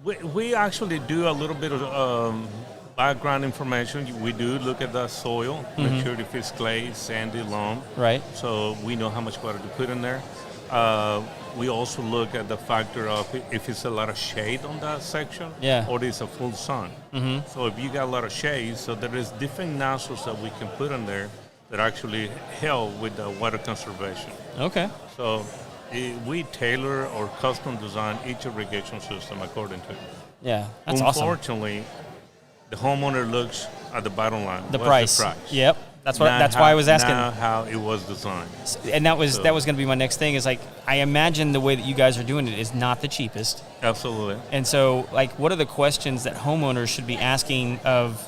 We actually do a little bit of background information. We do look at the soil, make sure if it's clay, sandy, loam. Right. So we know how much water to put in there. We also look at the factor of if it's a lot of shade on that section, or it's a full sun. Mm-hmm. So if you got a lot of shade, so there is different nozzles that we can put in there that actually help with the water conservation. Okay. So we tailor or custom design each irrigation system according to it. Yeah, that's awesome. Unfortunately, the homeowner looks at the bottom line. The price. Yep. That's why I was asking. Not how it was designed. And that was going to be my next thing. Is I imagine the way that you guys are doing it is not the cheapest. Absolutely. And so, what are the questions that homeowners should be asking of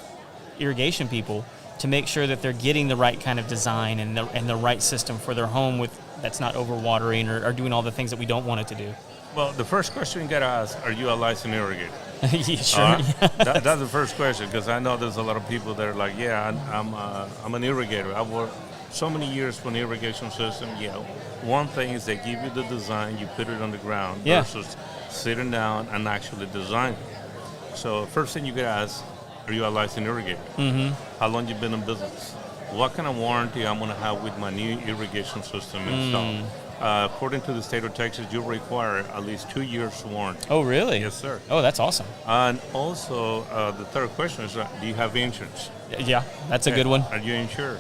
irrigation people to make sure that they're getting the right kind of design and the right system for their home that's not overwatering or doing all the things that we don't want it to do? Well, the first question you got to ask: are you a licensed irrigator? Yeah, sure. That's the first question, because I know there's a lot of people that are like, I'm an irrigator. I worked so many years for an irrigation system. Yeah, one thing is they give you the design, you put it on the ground, versus sitting down and actually design it. So first thing you got to ask, are you a licensed irrigator? Mm-hmm. How long you been in business? What kind of warranty I'm going to have with my new irrigation system installed? According to the state of Texas, you require at least 2 years warranty. Oh, really? Yes, sir. Oh, that's awesome. And also, the third question is, do you have insurance? Yeah, that's a good one. Are you insured?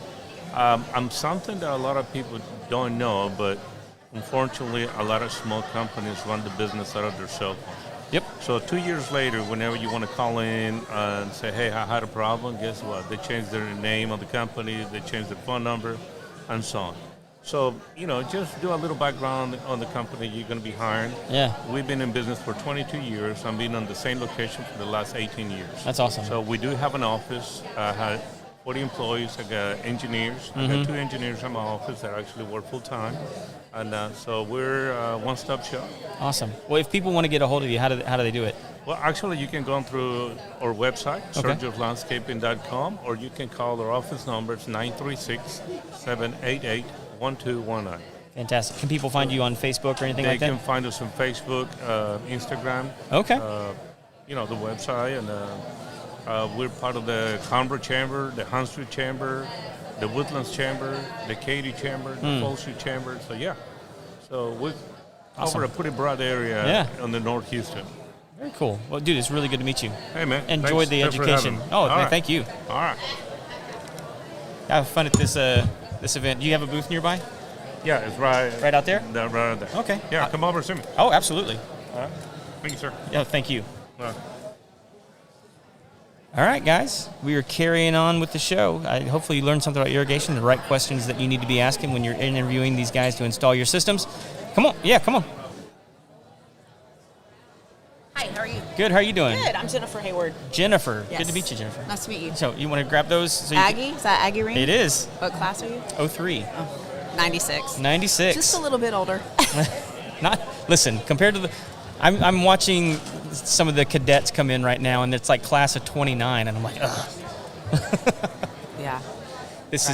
Something that a lot of people don't know, but unfortunately, a lot of small companies run the business out of their cell phone. Yep. So 2 years later, whenever you want to call in and say, hey, I had a problem, guess what? They changed their name of the company, they changed their phone number, and so on. So, just do a little background on the company you're going to be hiring. Yeah. We've been in business for 22 years. I've been on the same location for the last 18 years. That's awesome. So we do have an office. I had 40 employees. I got engineers. I got 2 engineers in my office that actually work full-time. And so we're a one-stop shop. Awesome. Well, if people want to get a hold of you, how do they do it? Well, actually, you can go through our website, surgeoflandscaping.com, or you can call our office numbers 936-788-1219. Fantastic. Can people find you on Facebook or anything like that? They can find us on Facebook, Instagram. Okay. The website, and we're part of the Conroe Chamber, the Huntsville Chamber, the Woodlands Chamber, the Katy Chamber, the Fall Street Chamber. So yeah, we cover a pretty broad area on the North Houston. Very cool. Well, dude, it's really good to meet you. Hey, man. Enjoyed the education. Oh, man, thank you. All right. Have fun at this event. Do you have a booth nearby? Yeah, it's right out there. Right out there. Okay. Yeah, come over and see me. Oh, absolutely. All right. Thank you, sir. Yeah, thank you. All right. All right, guys, we are carrying on with the show. Hopefully you learned something about irrigation, the right questions that you need to be asking when you're interviewing these guys to install your systems. Come on. Yeah, come on. Hi, how are you? Good. How are you doing? Good. I'm Jennifer Hayward. Jennifer. Yes. Good to meet you, Jennifer. Nice to meet you. So you want to grab those? So Aggie? Is that Aggie ring? It is. What class are you? 03. 96. 96. Just a little bit older. Listen, compared to I'm watching some of the cadets come in right now, and it's like class of 29, and I'm like, ugh. Yeah.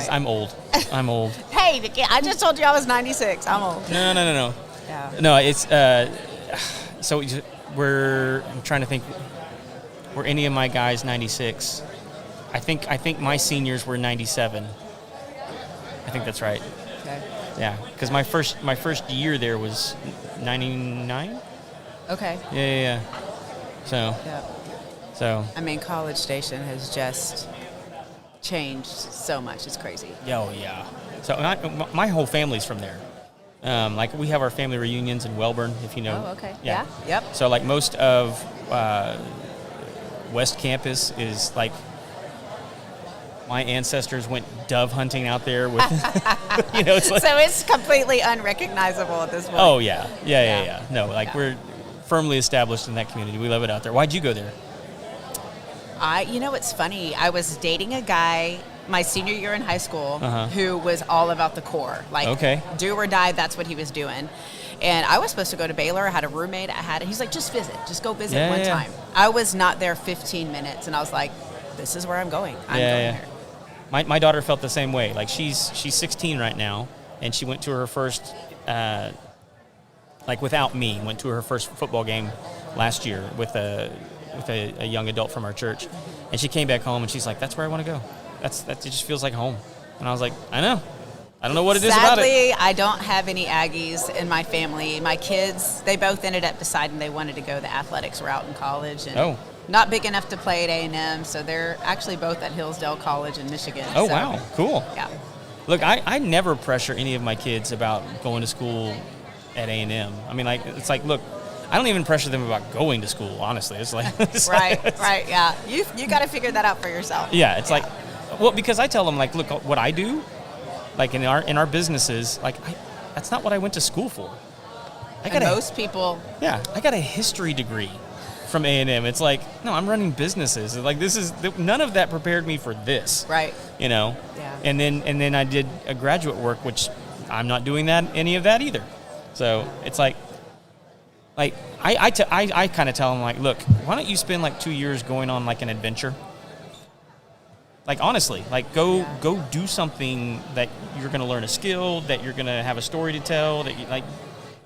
I'm old. I'm old. Hey, I just told you I was 96. I'm old. No. Yeah. No, it's, so I'm trying to think, were any of my guys 96? I think my seniors were 97. I think that's right. Okay. Yeah, because my first year there was 99. Okay. Yeah. So. Yeah. So. I mean, College Station has just changed so much. It's crazy. Oh yeah. So my whole family's from there. Like we have our family reunions in Welborn, if you know. Oh, okay. Yeah. Yep. So like most of West Campus is like my ancestors went dove hunting out there with, it's like. So it's completely unrecognizable at this point. Oh yeah. No, we're firmly established in that community. We love it out there. Why'd you go there? It's funny. I was dating a guy my senior year in high school who was all about the core. Do or die, that's what he was doing. And I was supposed to go to Baylor. I had a roommate. He's like, just visit. Just go visit one time. I was not there 15 minutes, and I was like, this is where I'm going. I'm going here. My daughter felt the same way. Like she's 16 right now, and she went to her first, without me, went to her first football game last year with a young adult from our church, and she came back home and she's like, that's where I want to go. It just feels like home. And I was like, I know. I don't know what it is about it. Sadly, I don't have any Aggies in my family. My kids, they both ended up deciding they wanted to go the athletics route in college. And not big enough to play at A&M, so they're actually both at Hillsdale College in Michigan. Oh, wow. Cool. Yeah. Look, I never pressure any of my kids about going to school at A&M. I mean, it's like, look, I don't even pressure them about going to school, honestly. It's like... Right, yeah. You got to figure that out for yourself. Yeah, it's like... Well, because I tell them, look, what I do, in our businesses, that's not what I went to school for. Most people... Yeah, I got a history degree from A&M. It's like, no, I'm running businesses. None of that prepared me for this. Right. Yeah. And then I did a graduate work, which I'm not doing any of that either. So it's I kind of tell them, look, why don't you spend 2 years going on an adventure? Honestly, go do something that you're going to learn a skill, that you're going to have a story to tell, that you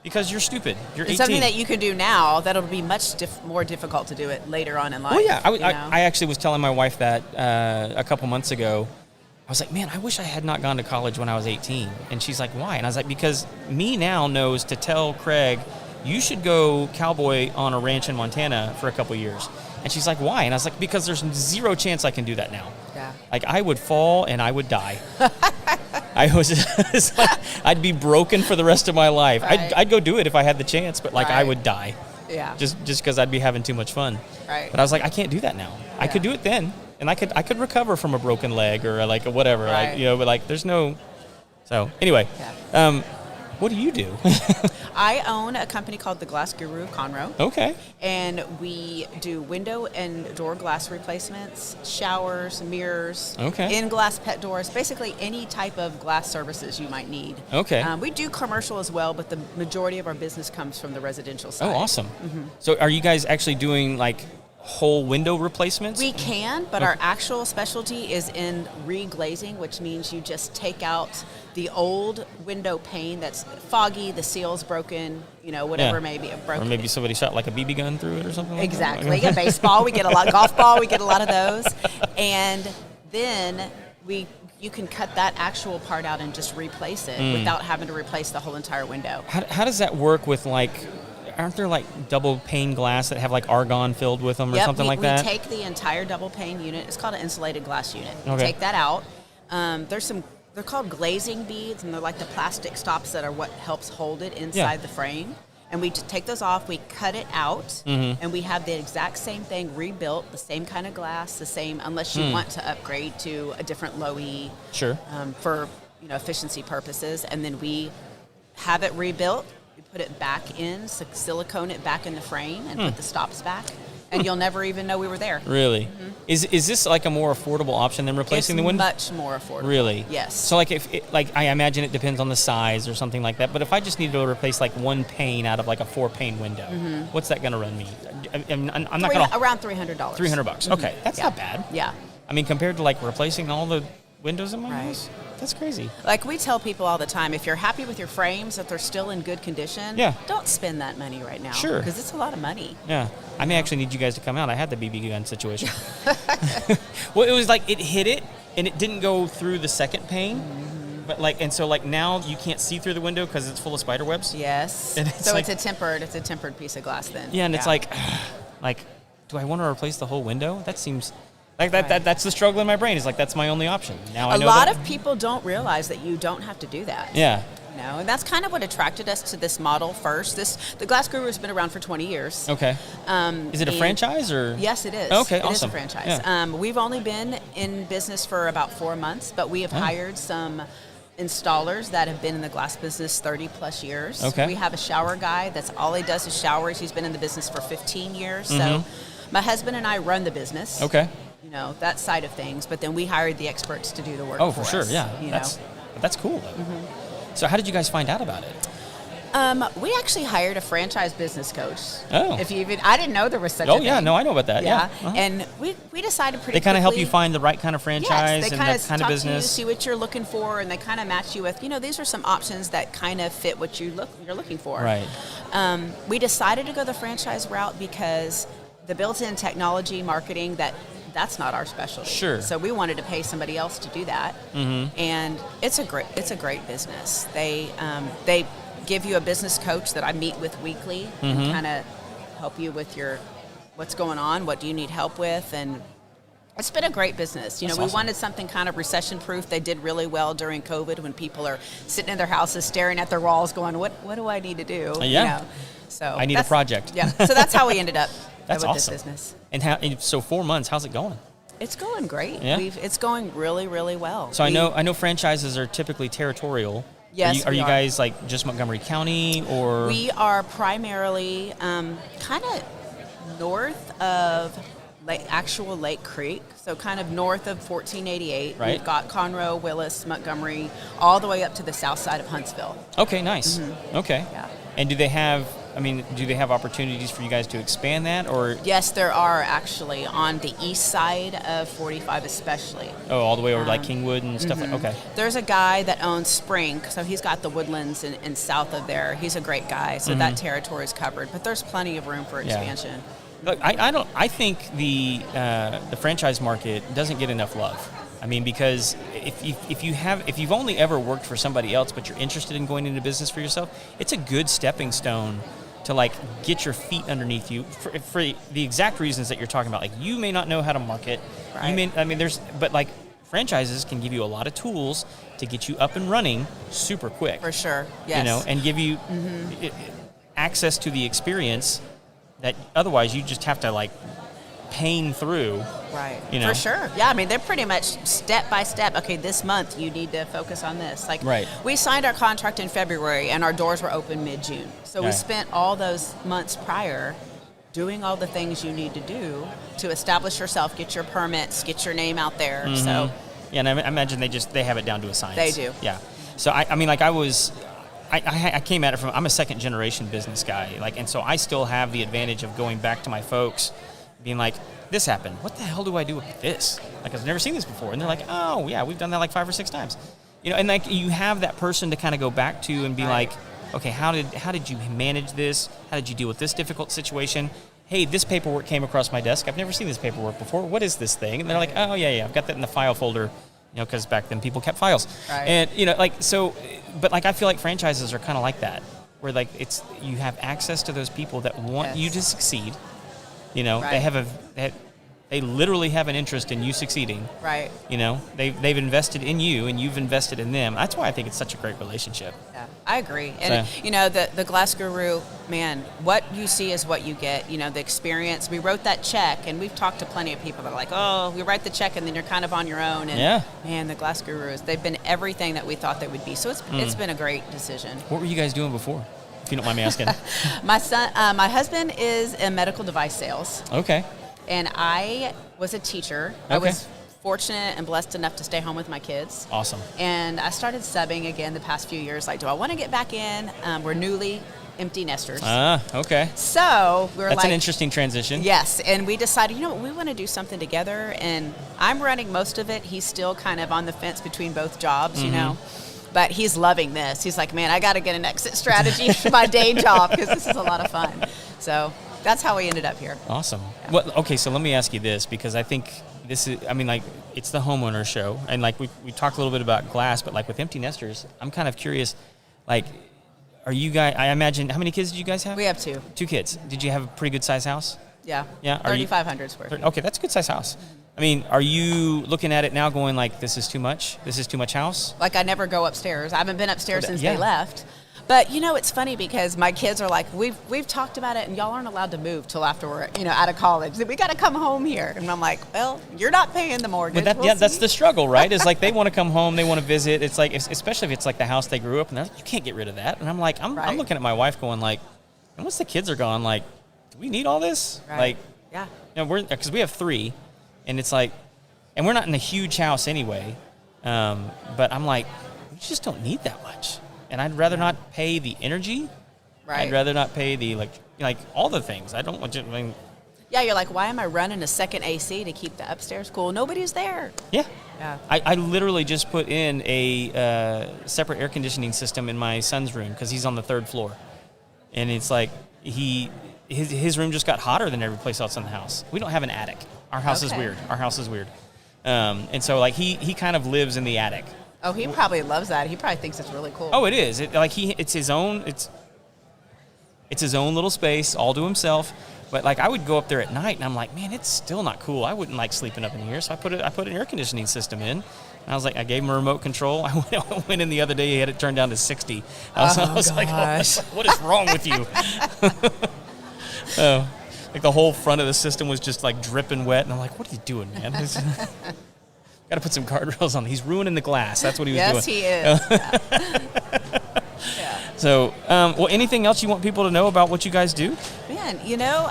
because you're stupid. You're 18. It's something that you can do now that'll be much more difficult to do it later on in life. Well, yeah. I actually was telling my wife that a couple months ago. I was like, man, I wish I had not gone to college when I was 18. And she's like, why? And I was like, because me now knows to tell Craig, you should go cowboy on a ranch in Montana for a couple years. And she's like, why? And I was like, because there's zero chance I can do that now. Yeah. I would fall and I would die. I'd be broken for the rest of my life. Right. I'd go do it if I had the chance, but I would die. Yeah. Just because I'd be having too much fun. Right. But I was like, I can't do that now. Yeah. I could do it then, and I could recover from a broken leg or a whatever. Right. But there's no So anyway, Yeah. what do you do? I own a company called The Glass Guru of Conroe. Okay. And we do window and door glass replacements, showers, mirrors, in-glass pet doors, basically any type of glass services you might need. Okay. We do commercial as well, but the majority of our business comes from the residential side. Oh, awesome. So are you guys actually doing like whole window replacements? We can, but our actual specialty is in reglazing, which means you just take out the old window pane that's foggy, the seal's broken, whatever may be broken. Or maybe somebody shot like a BB gun through it or something like Exactly. that. Yeah, baseball, we get a lot. Golf ball, we get a lot of those. And then you can cut that actual part out and just replace it without having to replace the whole entire window. How does that work with aren't there like double pane glass that have like argon filled with them or something like that? We take the entire double pane unit. It's called an insulated glass unit. We Okay. take that out. They're called glazing beads, and they're like the plastic stops that are what helps hold it inside the frame. And we just take those off, we cut it out, and we have the exact same thing rebuilt, the same kind of glass, the same, unless you want to upgrade to a different low E for efficiency purposes. And then we have it rebuilt, we put it back in, silicone it back in the frame, and put the stops back. And you'll never even know we were there. Really? Is this like a more affordable option than replacing the window? It's much more affordable. Really? Yes. So like I imagine it depends on the size or something like that. But if I just needed to replace like one pane out of like a 4-pane window, what's that going to run me? I'm not going to around $300. $300. Okay, that's not bad. Yeah. I mean, compared to like replacing all the windows in my house, that's crazy. Like we tell people all the time, if you're happy with your frames, if they're still in good condition, don't spend that money right now. Sure. Because it's a lot of money. Yeah. I may actually need you guys to come out. I had the BB gun situation. Well, it was like it hit it, and it didn't go through the second pane. But so now you can't see through the window because it's full of spider webs. Yes. And so it's a tempered piece of glass then. Yeah, and it's like, do I want to replace the whole window? That seems like that's the struggle in my brain. Is like that's my only option. Now I know a lot of people don't realize that you don't have to do that. Yeah. And that's kind of what attracted us to this model first. The Glass Guru has been around for 20 years. Okay. Is it a franchise or? Yes, it is. Okay, It awesome. is a franchise. Yeah. We've only been in business for about 4 months, but we have hired some installers that have been in the glass business 30 plus years. Okay. We have a shower guy that's all he does is showers. He's been in the business for 15 years. So my husband and I run the business. Okay. That side of things, but then we hired the experts to do the work. Oh, for sure, us, yeah. That's cool though. So how did you guys find out about it? We actually hired a franchise business coach. Oh. I didn't know there was such a Oh thing. yeah, no, I know about that. Yeah. And we decided pretty They kind of help quickly- you find the right kind of franchise Yes, they and that kind of talk business. to you, see what you're looking for, and they kind of match you with, these are some options that kind of fit what you're looking for. Right. We decided to go the franchise route because the built-in technology marketing that's not our specialty. Sure. So we wanted to pay somebody else to do that, and it's a great business. They give you a business coach that I meet with weekly and kind of help you with what's going on, what do you need help with, and it's been a great business. That's We awesome. wanted something kind of recession-proof. They did really well during COVID when people are sitting in their houses staring at their walls going, what do I need to do? Yeah. So I need a project. Yeah. So that's how we ended up That's with awesome. this business. And so 4 months, how's it going? It's going great. Yeah? It's going really, really well. So I know franchises are typically territorial. Yes, Are we you are. guys like just Montgomery County or? We are primarily kind of north of actual Lake Creek, so kind of north of 1488. Right. We've got Conroe, Willis, Montgomery, all the way up to the south side of Huntsville. Okay, nice. Okay. Yeah. And do they have opportunities for you guys to expand that or? Yes, there are actually on the east side of 45 especially. Oh, all the way over to like Kingwood and stuff like. Okay. There's a guy that owns Spring, so he's got the woodlands in south of there. He's a great guy, so that territory is covered, but there's plenty of room for expansion. Look, I think the franchise market doesn't get enough love. I mean, because if you've only ever worked for somebody else, but you're interested in going into business for yourself, it's a good stepping stone to like get your feet underneath you for the exact reasons that you're talking about. Like you may not know how to market. Right. But like franchises can give you a lot of tools to get you up and running super quick. For sure. Yes. And give you access to the experience that otherwise you just have to like paying through. Right. You know? For sure. Yeah, I mean, they're pretty much step by step. Okay, this month you need to focus on this. Like, right. We signed our contract in February, and our doors were open mid-June. So we spent all those months prior doing all the things you need to do to establish yourself, get your permits, get your name out there. Mm-hmm. So. Yeah, and I imagine they have it down to a science. They do. Yeah. So I mean, like I came at it from, I'm a second generation business guy, like, and so I still have the advantage of going back to my folks, being like, this happened. What the hell do I do with this? Like, I've never seen this before, and they're like, oh yeah, we've done that like 5 or 6 times, you know, and like you have that person to kind of go back to and be like, okay, how did you manage this? How did you deal with this difficult situation? Hey, this paperwork came across my desk. I've never seen this paperwork before. What is this thing? And they're like, oh yeah, I've got that in the file folder, you know, because back then people kept files, and you know, like so. But like I feel like franchises are kind of like that, where like you have access to those people that want you to succeed. You know, they literally have an interest in you succeeding. Right. You know, they've invested in you and you've invested in them. That's why I think it's such a great relationship. Yeah, I agree. And you know, the Glass Guru, man, what you see is what you get. You know, the experience. We wrote that check, and we've talked to plenty of people that are like, oh, we write the check and then you're kind of on your own. And man, the Glass Gurus, they've been everything that we thought they would be. So it's been a great decision. What were you guys doing before, if you don't mind me asking? My husband is in medical device sales. Okay. And I was a teacher. Okay. I was fortunate and blessed enough to stay home with my kids. Awesome. And I started subbing again the past few years. Like, do I want to get back in? We're newly empty nesters. Okay. So we were That's an interesting transition. Yes. And we decided, you know what, we want to do something together. And I'm running most of it. He's still kind of on the fence between both jobs, you know. But he's loving this. He's like, man, I got to get an exit strategy for my day job because this is a lot of fun. So that's how we ended up here. Awesome. Yeah. Well, okay, so let me ask you this, because I think this is, I mean, like, it's the Homeowner Show, and like we talked a little bit about glass, but like with empty nesters, I'm kind of curious, like, are you guys, I imagine, how many kids did you guys have? We have 2. 2 kids. Did you have a pretty good size house? Yeah. Yeah. 3,500 square feet. Okay, that's a good size house. I mean, are you looking at it now going like, this is too much? This is too much house? Like, I never go upstairs. I haven't been upstairs since they left. But, you know, it's funny because my kids are like, we've talked about it, and y'all aren't allowed to move till after we're, you know, out of college. We got to come home here. And I'm like, well, you're not paying the mortgage. But that's the struggle, right? Is like they want to come home, they want to visit. It's like, especially if it's like the house they grew up in, you can't get rid of that. And I'm like, I'm looking at my wife going like, and once the kids are gone, like, do we need all this? Right. Like, yeah. You know, because we have 3, and it's like, and we're not in a huge house anyway. But I'm like, we just don't need that much. And I'd rather not pay the energy. Right. I'd rather not pay the like all the things. I don't want to. I mean, yeah, you're like, why am I running a second AC to keep the upstairs cool? Nobody's there. Yeah. Yeah. I literally just put in a separate air conditioning system in my son's room because he's on the 3rd floor, and it's like his room just got hotter than every place else in the house. We don't have an attic. Our house is weird. And so like he kind of lives in the attic. Oh, he probably loves that. He probably thinks it's really cool. Oh, it is. It's his own. It's his own little space, all to himself. But like I would go up there at night, and I'm like, man, it's still not cool. I wouldn't like sleeping up in here. So I put an air conditioning system in. And I was like, I gave him a remote control. I went in the other day. He had it turned down to 60. I was like, what is wrong with you? Like the whole front of the system was just like dripping wet, and I'm like, what are you doing, man? Got to put some guardrails on. He's ruining the glass. That's what he was doing. Yes, he is. Yeah. So, well, anything else you want people to know about what you guys do? Man, you know,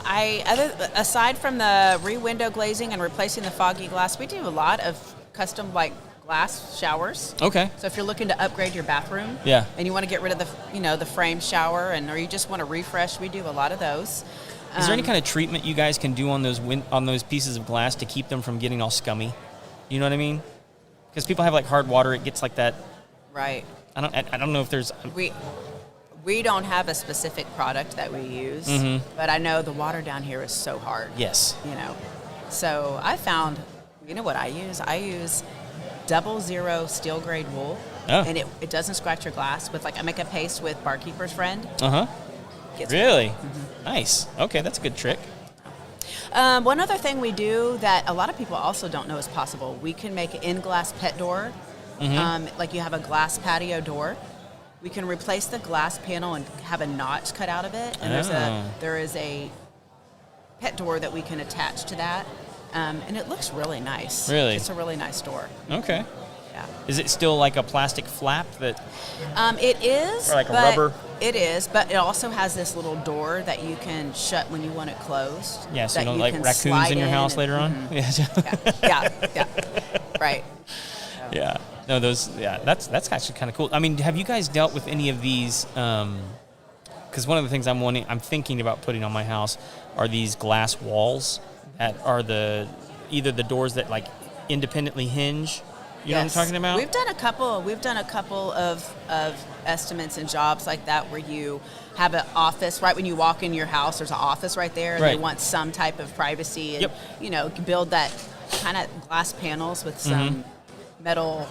aside from the re-window glazing and replacing the foggy glass, we do a lot of custom like glass showers. Okay. So if you're looking to upgrade your bathroom, and you want to get rid of the frame shower, or you just want to refresh, we do a lot of those. Is there any kind of treatment you guys can do on those pieces of glass to keep them from getting all scummy? You know what I mean? Because people have like hard water, it gets like that. Right. I don't know if there's. We don't have a specific product that we use, but I know the water down here is so hard. Yes. You know, so I found, you know what I use? I use 00 steel grade wool, and it doesn't scratch your glass. I make a paste with Barkeeper's Friend. Really? Nice. Okay, that's a good trick. One other thing we do that a lot of people also don't know is possible, we can make an in-glass pet door. Like you have a glass patio door. We can replace the glass panel and have a notch cut out of it. And there is a pet door that we can attach to that. And it looks really nice. Really? It's a really nice door. Okay. Yeah. Is it still like a plastic flap that? It is. Or like a but rubber? It is, but it also has this little door that you can shut when you want it closed. Yeah, so that you don't like can raccoons slide in your house and- later on? Mhm. Yeah. Right. Yeah. No, those. Yeah, that's actually kind of cool. I mean, have you guys dealt with any of these? Because one of the things I'm thinking about putting on my house are these glass walls that are either the doors that like independently hinge. You know what I'm talking about? We've done a couple of estimates and jobs like that where you have an office right when you walk in your house. There's an office right there, and Right. they want some type of privacy. And, Yep. you know, build that kind of glass panels with some metal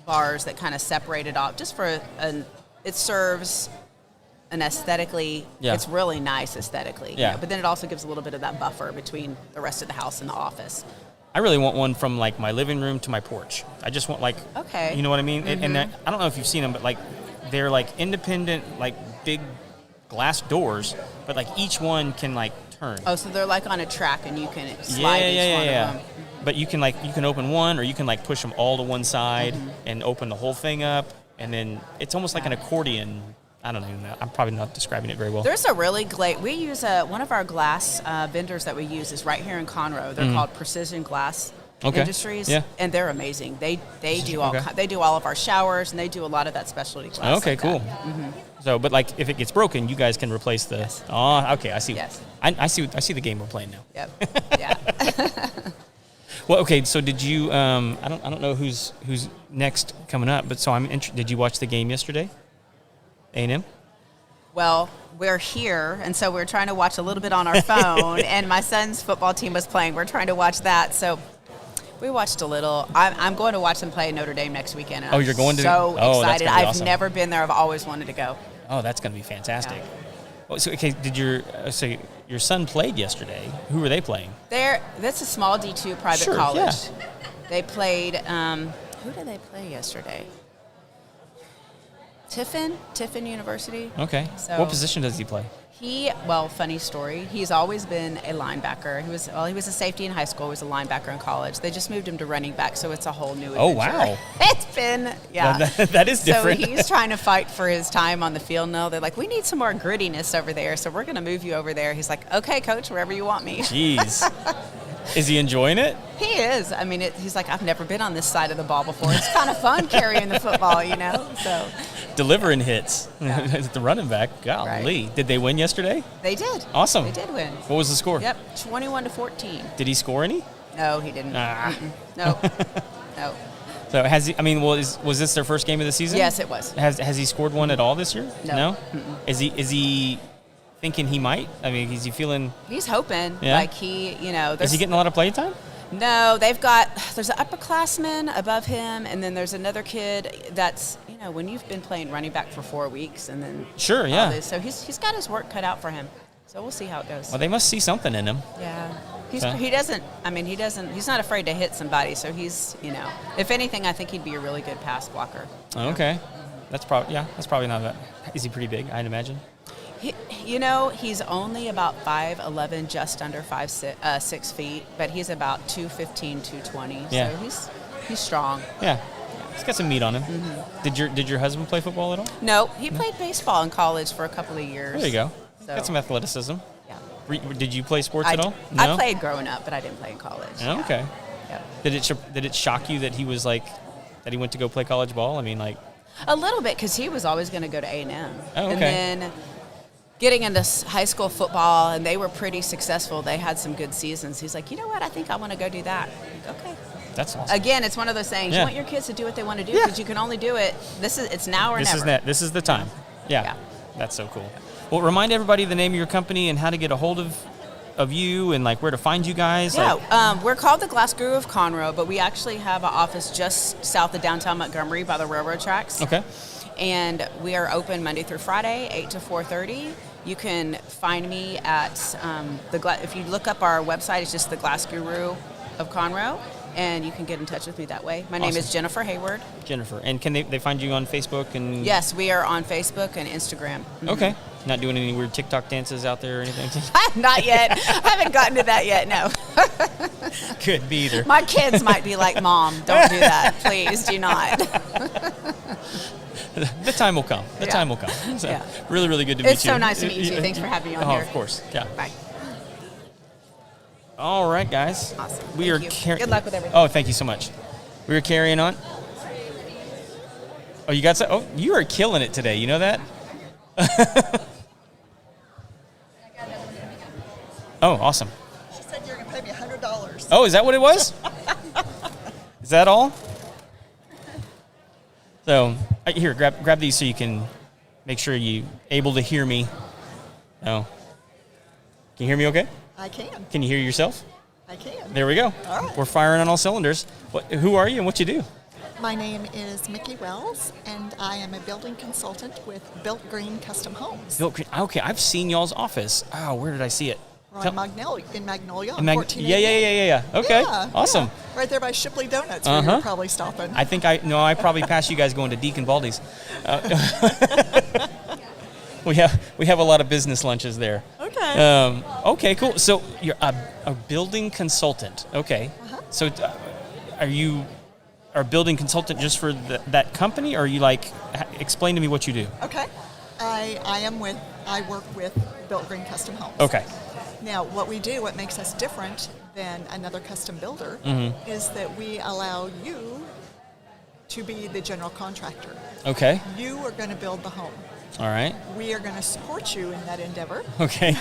bars that kind of separate it off, just for it serves an aesthetically. Yeah. It's really nice aesthetically. Yeah. But then it also gives a little bit of that buffer between the rest of the house and the office. I really want one from like my living room to my porch. I just want like, Okay. you know what I mean? And I don't know if you've seen them, but like they're like independent, like big glass doors, but like each one can like turn. Oh, so they're like on a track, and you can slide each one of them. But you can open one, or you can like push them all to one side and open the whole thing up, and then it's almost like an accordion. I don't even know. I'm probably not describing it very well. There's a really great. We use one of our glass vendors that we use is right here in Conroe. They're called Precision Glass Industries, and they're amazing. They do all they do all of our showers, and they do a lot of that specialty glass. Okay, like cool. that. So, but like if it gets broken, you guys can replace the. Yes. Oh, okay. I see. Yes. I see the game we're playing now. Yep. Yeah. Well, okay. So did you? I don't know who's next coming up, but so did you watch the game yesterday? A&M? Well, we're here, and so we're trying to watch a little bit on our phone, and my son's football team was playing. We're trying to watch that, so we watched a little. I'm going to watch them play Notre Dame next weekend. And You're going to? So That's excited. gonna be I've awesome. never been there. I've always wanted to go. Oh, that's going to be fantastic. Yeah. Oh, so okay, did your son played yesterday? Who were they playing? That's a small D2 private Sure, college. yeah. They played, who did they play yesterday? Tiffin University. Okay. So- What position does he play? Funny story. He's always been a linebacker. He was a safety in high school. He was a linebacker in college. They just moved him to running back, so it's a whole new adventure. Oh, wow. It's been, yeah. That is different. So he's trying to fight for his time on the field now. They're like, we need some more grittiness over there, so we're going to move you over there. He's like, okay, coach, wherever you want me. Jeez. Is he enjoying it? He is. I mean, he's like, I've never been on this side of the ball before. It's kind of fun carrying the football, you know? So Delivering hits. The running back. Golly. Right. Did they win yesterday? they did. Awesome. They did win. What was the score? Yep, 21-14. Did he score any? No, he didn't. Ah. No. No. So has he? I mean, was this their first game of the season? Yes, it was. Has he scored one at all this year? No. Is he thinking he might? I mean, is he feeling? He's hoping. Yeah? Like Is he getting a lot of play time? No, there's an upperclassman above him, and then there's another kid that's, when you've been playing running back for 4 weeks, and then Sure, all yeah. this, so he's got his work cut out for him. So we'll see how it goes. Well, they must see something in him. Yeah. Okay. He's not afraid to hit somebody, so he's, if anything, I think he'd be a really good pass blocker. Okay. That's probably not that. Is he pretty big, I'd imagine? He's only about 5'11", just under 6 feet, but he's about 215, 220. Yeah. So he's strong. Yeah. He's got some meat on him. Mm-hmm. Did your husband play football at all? No, he played baseball in college for a couple of years. There you go. So, Got some athleticism. Yeah. Did you play sports at all? I played growing up, but I didn't play in college. Oh, okay. Yep. Did it shock you that he went to go play college ball? I mean, like. A little bit, because he was always going to go to A&M. Oh, okay. And then getting into high school football, and they were pretty successful. They had some good seasons. He's like, you know what? I think I want to go do that. I'm like, okay. That's awesome. Again, it's one of those things. Yeah. You want your kids to do what they want to do, because you can only do it. It's now or never. This is the time. Yeah. Yeah. That's so cool. Well, remind everybody the name of your company and how to get a hold of you and like where to find you guys. Yeah, we're called the Glass Guru of Conroe, but we actually have an office just south of downtown Montgomery by the railroad tracks. Okay. And we are open Monday through Friday, 8 to 4:30. You can find me at if you look up our website, it's just the Glass Guru of Conroe, and you can get in touch with me that way. My name is Jennifer Hayward. Jennifer. And can they find you on Facebook? And Yes, we are on Facebook and Instagram. Okay. Not doing any weird TikTok dances out there or anything? Not yet. I haven't gotten to that yet, no. Could be either. My kids might be like, Mom, don't do that. Please do not. The time will come. The time will come. So, Yeah. Really, really good to meet you. It's so nice to meet you. Thanks for having me on here. Of course. Yeah. Bye. All right, guys. Awesome. We Thank are you. Good luck with everything. Oh, thank you so much. We are carrying on. Oh, you got some? Oh, you are killing it today. You know that? Oh, awesome. She said you're going to pay me $100. Oh, is that what it was? Is that all? So, here, grab these so you can make sure you're able to hear me. Oh. Can you hear me okay? I can. Can you hear yourself? I can. There we go. All right. We're firing on all cylinders. Who are you and what you do? My name is Mickey Wells, and I am a building consultant with Built Green Custom Homes. Built Green. Okay, I've seen y'all's office. Oh, where did I see it? We're Tell- on Magnolia, in Magnolia on Yeah, 1480. yeah. Okay, Yeah, awesome. yeah. Right there by Shipley Donuts, where you're probably stopping. I think I probably passed you guys going to Deacon Baldy's. We have a lot of business lunches there. Okay. Okay, cool. So you're a building consultant. Okay. So are you a building consultant just for that company, or are you explain to me what you do? Okay. I work with Built Green Custom Homes. Okay. Now, what we do, what makes us different than another custom builder, is that we allow you to be the general contractor. Okay. You are going to build the home. All right. We are going to support you in that endeavor. Okay.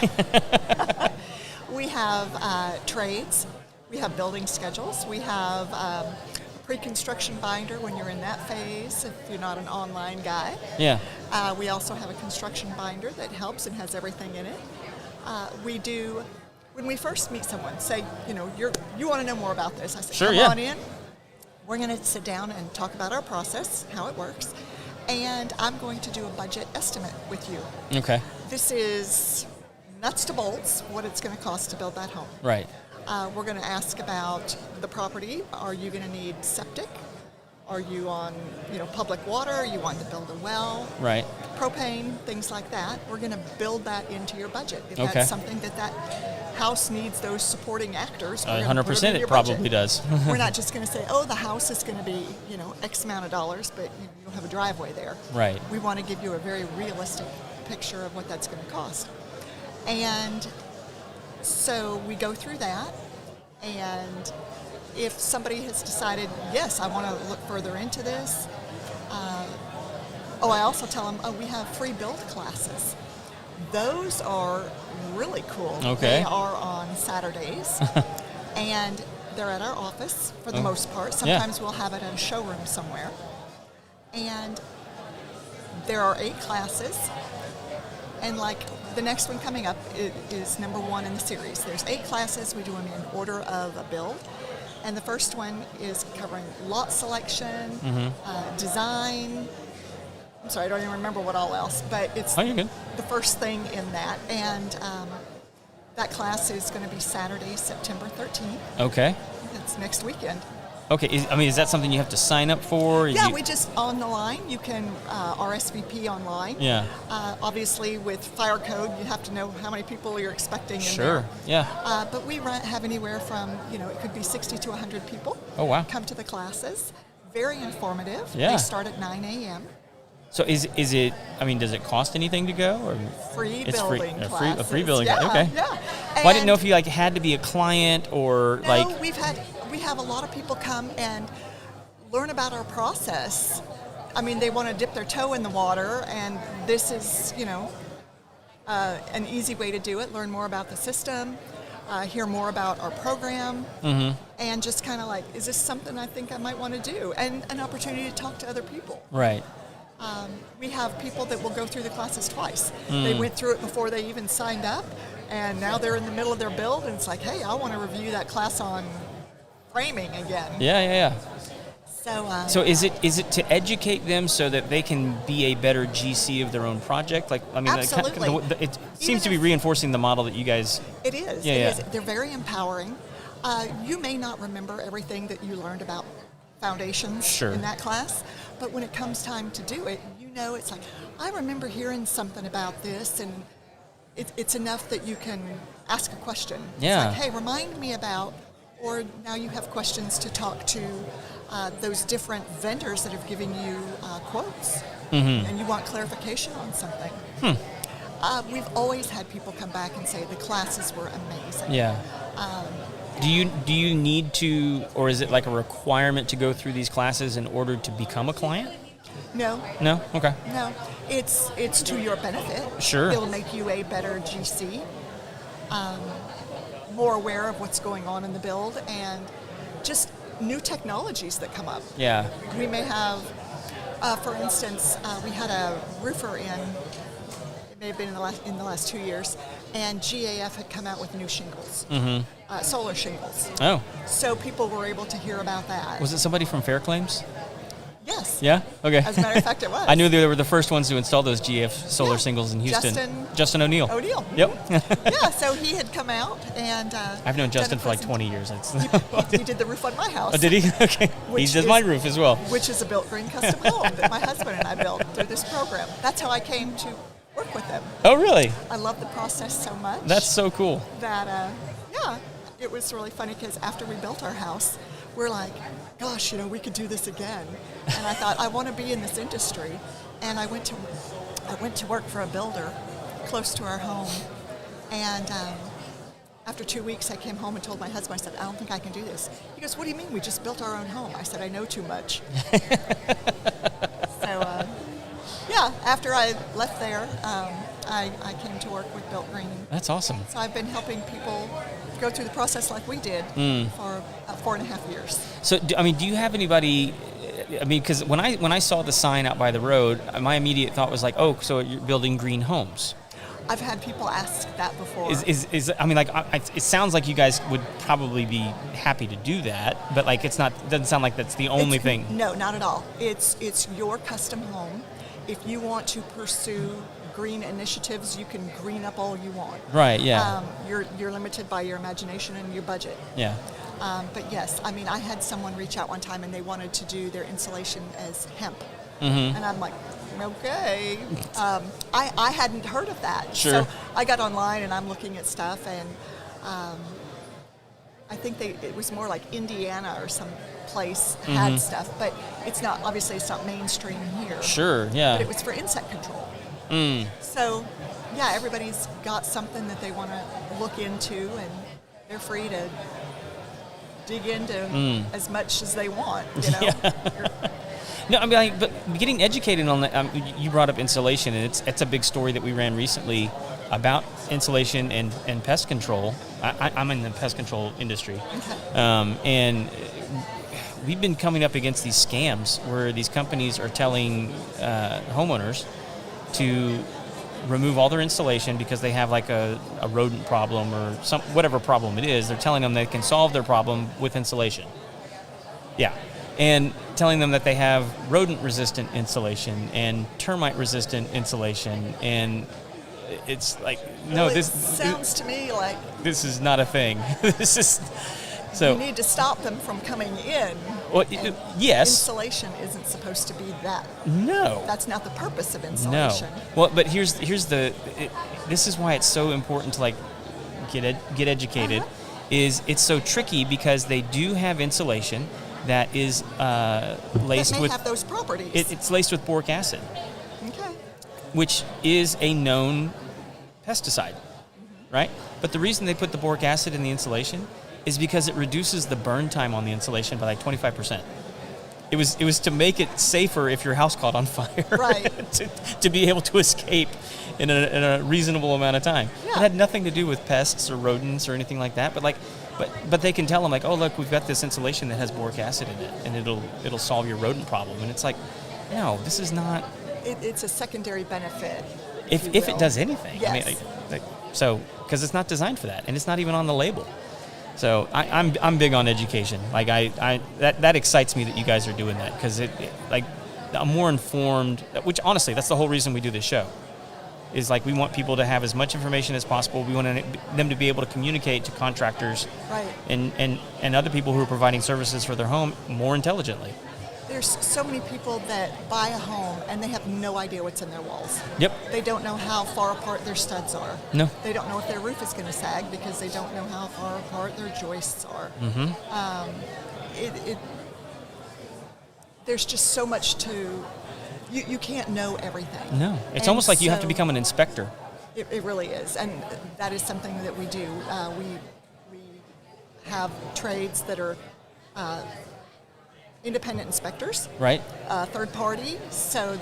We have trades. We have building schedules. We have pre-construction binder when you're in that phase, if you're not an online guy. Yeah. We also have a construction binder that helps and has everything in it. We do, when we first meet someone, say, you want to know more about this. I say, Sure, come yeah. on in. We're going to sit down and talk about our process, how it works. And I'm going to do a budget estimate with you. Okay. This is nuts to bolts, what it's going to cost to build that home. Right. We're going to ask about the property. Are you going to need septic? Are you on, public water? You want to build a well? Right. Propane, things like that. We're going to build that into your budget. If Okay. that's something that house needs those supporting actors, we're gonna put 100% in it your probably budget. does. We're not just going to say, oh, the house is going to be, X amount of dollars, but you don't have a driveway there. Right. We want to give you a very realistic picture of what that's going to cost. And so we go through that, and if somebody has decided, yes, I want to look further into this, I also tell them, we have free build classes. Those are really cool. Okay. They are on Saturdays, and they're at our office for the most part. Sometimes we'll have it at a showroom somewhere. And there are 8 classes, and the next one coming up is number 1 in the series. There's 8 classes. We do them in order of a build. And the first one is covering lot selection, design. I'm sorry, I don't even remember what all else, but it's Oh, you're good. the first thing in that. And that class is going to be Saturday, September 13th. Okay. That's next weekend. Okay. Is that something you have to sign up for? Yeah, we just on the line. You can RSVP online. Yeah. Obviously, with fire code, you have to know how many people you're expecting in Sure. there. Yeah. But we have anywhere from, it could be 60 to 100 people. Oh, wow. Come to the classes. Very informative. Yeah. They start at 9 a.m. So is it? Does it cost anything to go? Or Free it's building free. classes. A free building. Yeah, Okay. yeah. Well, I didn't know if you had to be a client or No, we have a lot of people come and learn about our process. They want to dip their toe in the water, and this is, an easy way to do it. Learn more about the system, hear more about our program, and just kind of is this something I think I might want to do? And an opportunity to talk to other people. Right. We have people that will go through the classes twice. They went through it before they even signed up, and now they're in the middle of their build, and it's like, hey, I want to review that class on framing again. Yeah. So is it to educate them so that they can be a better GC of their own project? Absolutely. It seems to be reinforcing the model that you guys. It is. Yeah, it yeah. is. They're very empowering. You may not remember everything that you learned about foundations Sure. in that class, but when it comes time to do it, it's like, I remember hearing something about this, and it's enough that you can ask a question. Yeah. It's like, hey, remind me about, or now you have questions to talk to those different vendors that have given you quotes, and you want clarification on something. We've always had people come back and say the classes were amazing. Yeah. Do you need to, or is it like a requirement to go through these classes in order to become a client? No. No? Okay. No. It's to your benefit. Sure. It'll make you a better GC, more aware of what's going on in the build, and just new technologies that come up. Yeah. We may have, for instance, we had a roofer in, it may have been in the last 2 years, and GAF had come out with new shingles, solar shingles. Oh. So people were able to hear about that. Was it somebody from Fair Claims? Yes. Yeah? Okay. As a matter of fact, it was. I knew they were the first ones to install those GF solar shingles in Houston. Justin O'Neill. Yep. Yeah, so he had come out and... I've known Justin for like 20 years. He did the roof on my house. Oh, did he? Okay. He does my roof as well. Which is a built green custom home that my husband and I built through this program. That's how I came to work with them. Oh, really? I love the process so much. That's so cool. That, it was really funny because after we built our house, we're like, gosh, we could do this again. And I thought, I want to be in this industry. And I went to work for a builder close to our home. And after 2 weeks, I came home and told my husband, I said, I don't think I can do this. He goes, what do you mean? We just built our own home. I said, I know too much. So, after I left there, I came to work with Built Green. That's awesome. So I've been helping people go through the process like we did for 4.5 years. So, do you have anybody? Because when I saw the sign out by the road, my immediate thought was like, oh, so you're building green homes. I've had people ask that before. It sounds like you guys would probably be happy to do that, but like it doesn't sound like that's the only thing. No, not at all. It's your custom home. If you want to pursue green initiatives, you can green up all you want. Right. Yeah. You're limited by your imagination and your budget. Yeah. But yes, I had someone reach out one time and they wanted to do their insulation as hemp. And I'm like, okay. I hadn't heard of that. Sure. So I got online and I'm looking at stuff, and I think it was more like Indiana or some place had stuff, but it's not mainstream here. Sure, yeah. But it was for insect control. So, yeah, everybody's got something that they want to look into, and they're free to dig into as much as they want, Yeah. No, but getting educated on that. You brought up insulation, and it's a big story that we ran recently about insulation and pest control. I'm in the pest control industry, and we've been coming up against these scams where these companies are telling homeowners to remove all their insulation because they have like a rodent problem or whatever problem it is. They're telling them they can solve their problem with insulation. Yeah. And telling them that they have rodent-resistant insulation and termite-resistant insulation, and it's like, no, this sounds to me like this is not a thing. This is so. You need to stop them from coming in. Well, yes. Insulation isn't supposed to be that. No. That's not the purpose of insulation. No. Well, but here's this is why it's so important to like get educated. Is it's so tricky because they do have insulation that is laced with have those properties. It's laced with boric acid, okay, which is a known pesticide, right? But the reason they put the boric acid in the insulation is because it reduces the burn time on the insulation by like 25%. It was to make it safer if your house caught on fire, right? to be able to escape in a reasonable amount of time. Yeah. It had nothing to do with pests or rodents or anything like that, but they can tell them like, oh look, we've got this insulation that has boric acid in it, and it'll solve your rodent problem. And it's like, no, this is not. It's a secondary benefit. If it does anything, yes. So because it's not designed for that, and it's not even on the label. So I'm big on education. Like that excites me that you guys are doing that, because I'm more informed. Which honestly, that's the whole reason we do this show. Is like we want people to have as much information as possible. We want them to be able to communicate to contractors, right, and other people who are providing services for their home more intelligently. There's so many people that buy a home and they have no idea what's in their walls. Yep. They don't know how far apart their studs are. No. They don't know if their roof is going to sag because they don't know how far apart their joists are. There's just so much to, you can't know everything. No. It's And almost like you have to so become an inspector. It really is, and that is something that we do. We have trades that are independent inspectors, Right. Third party. So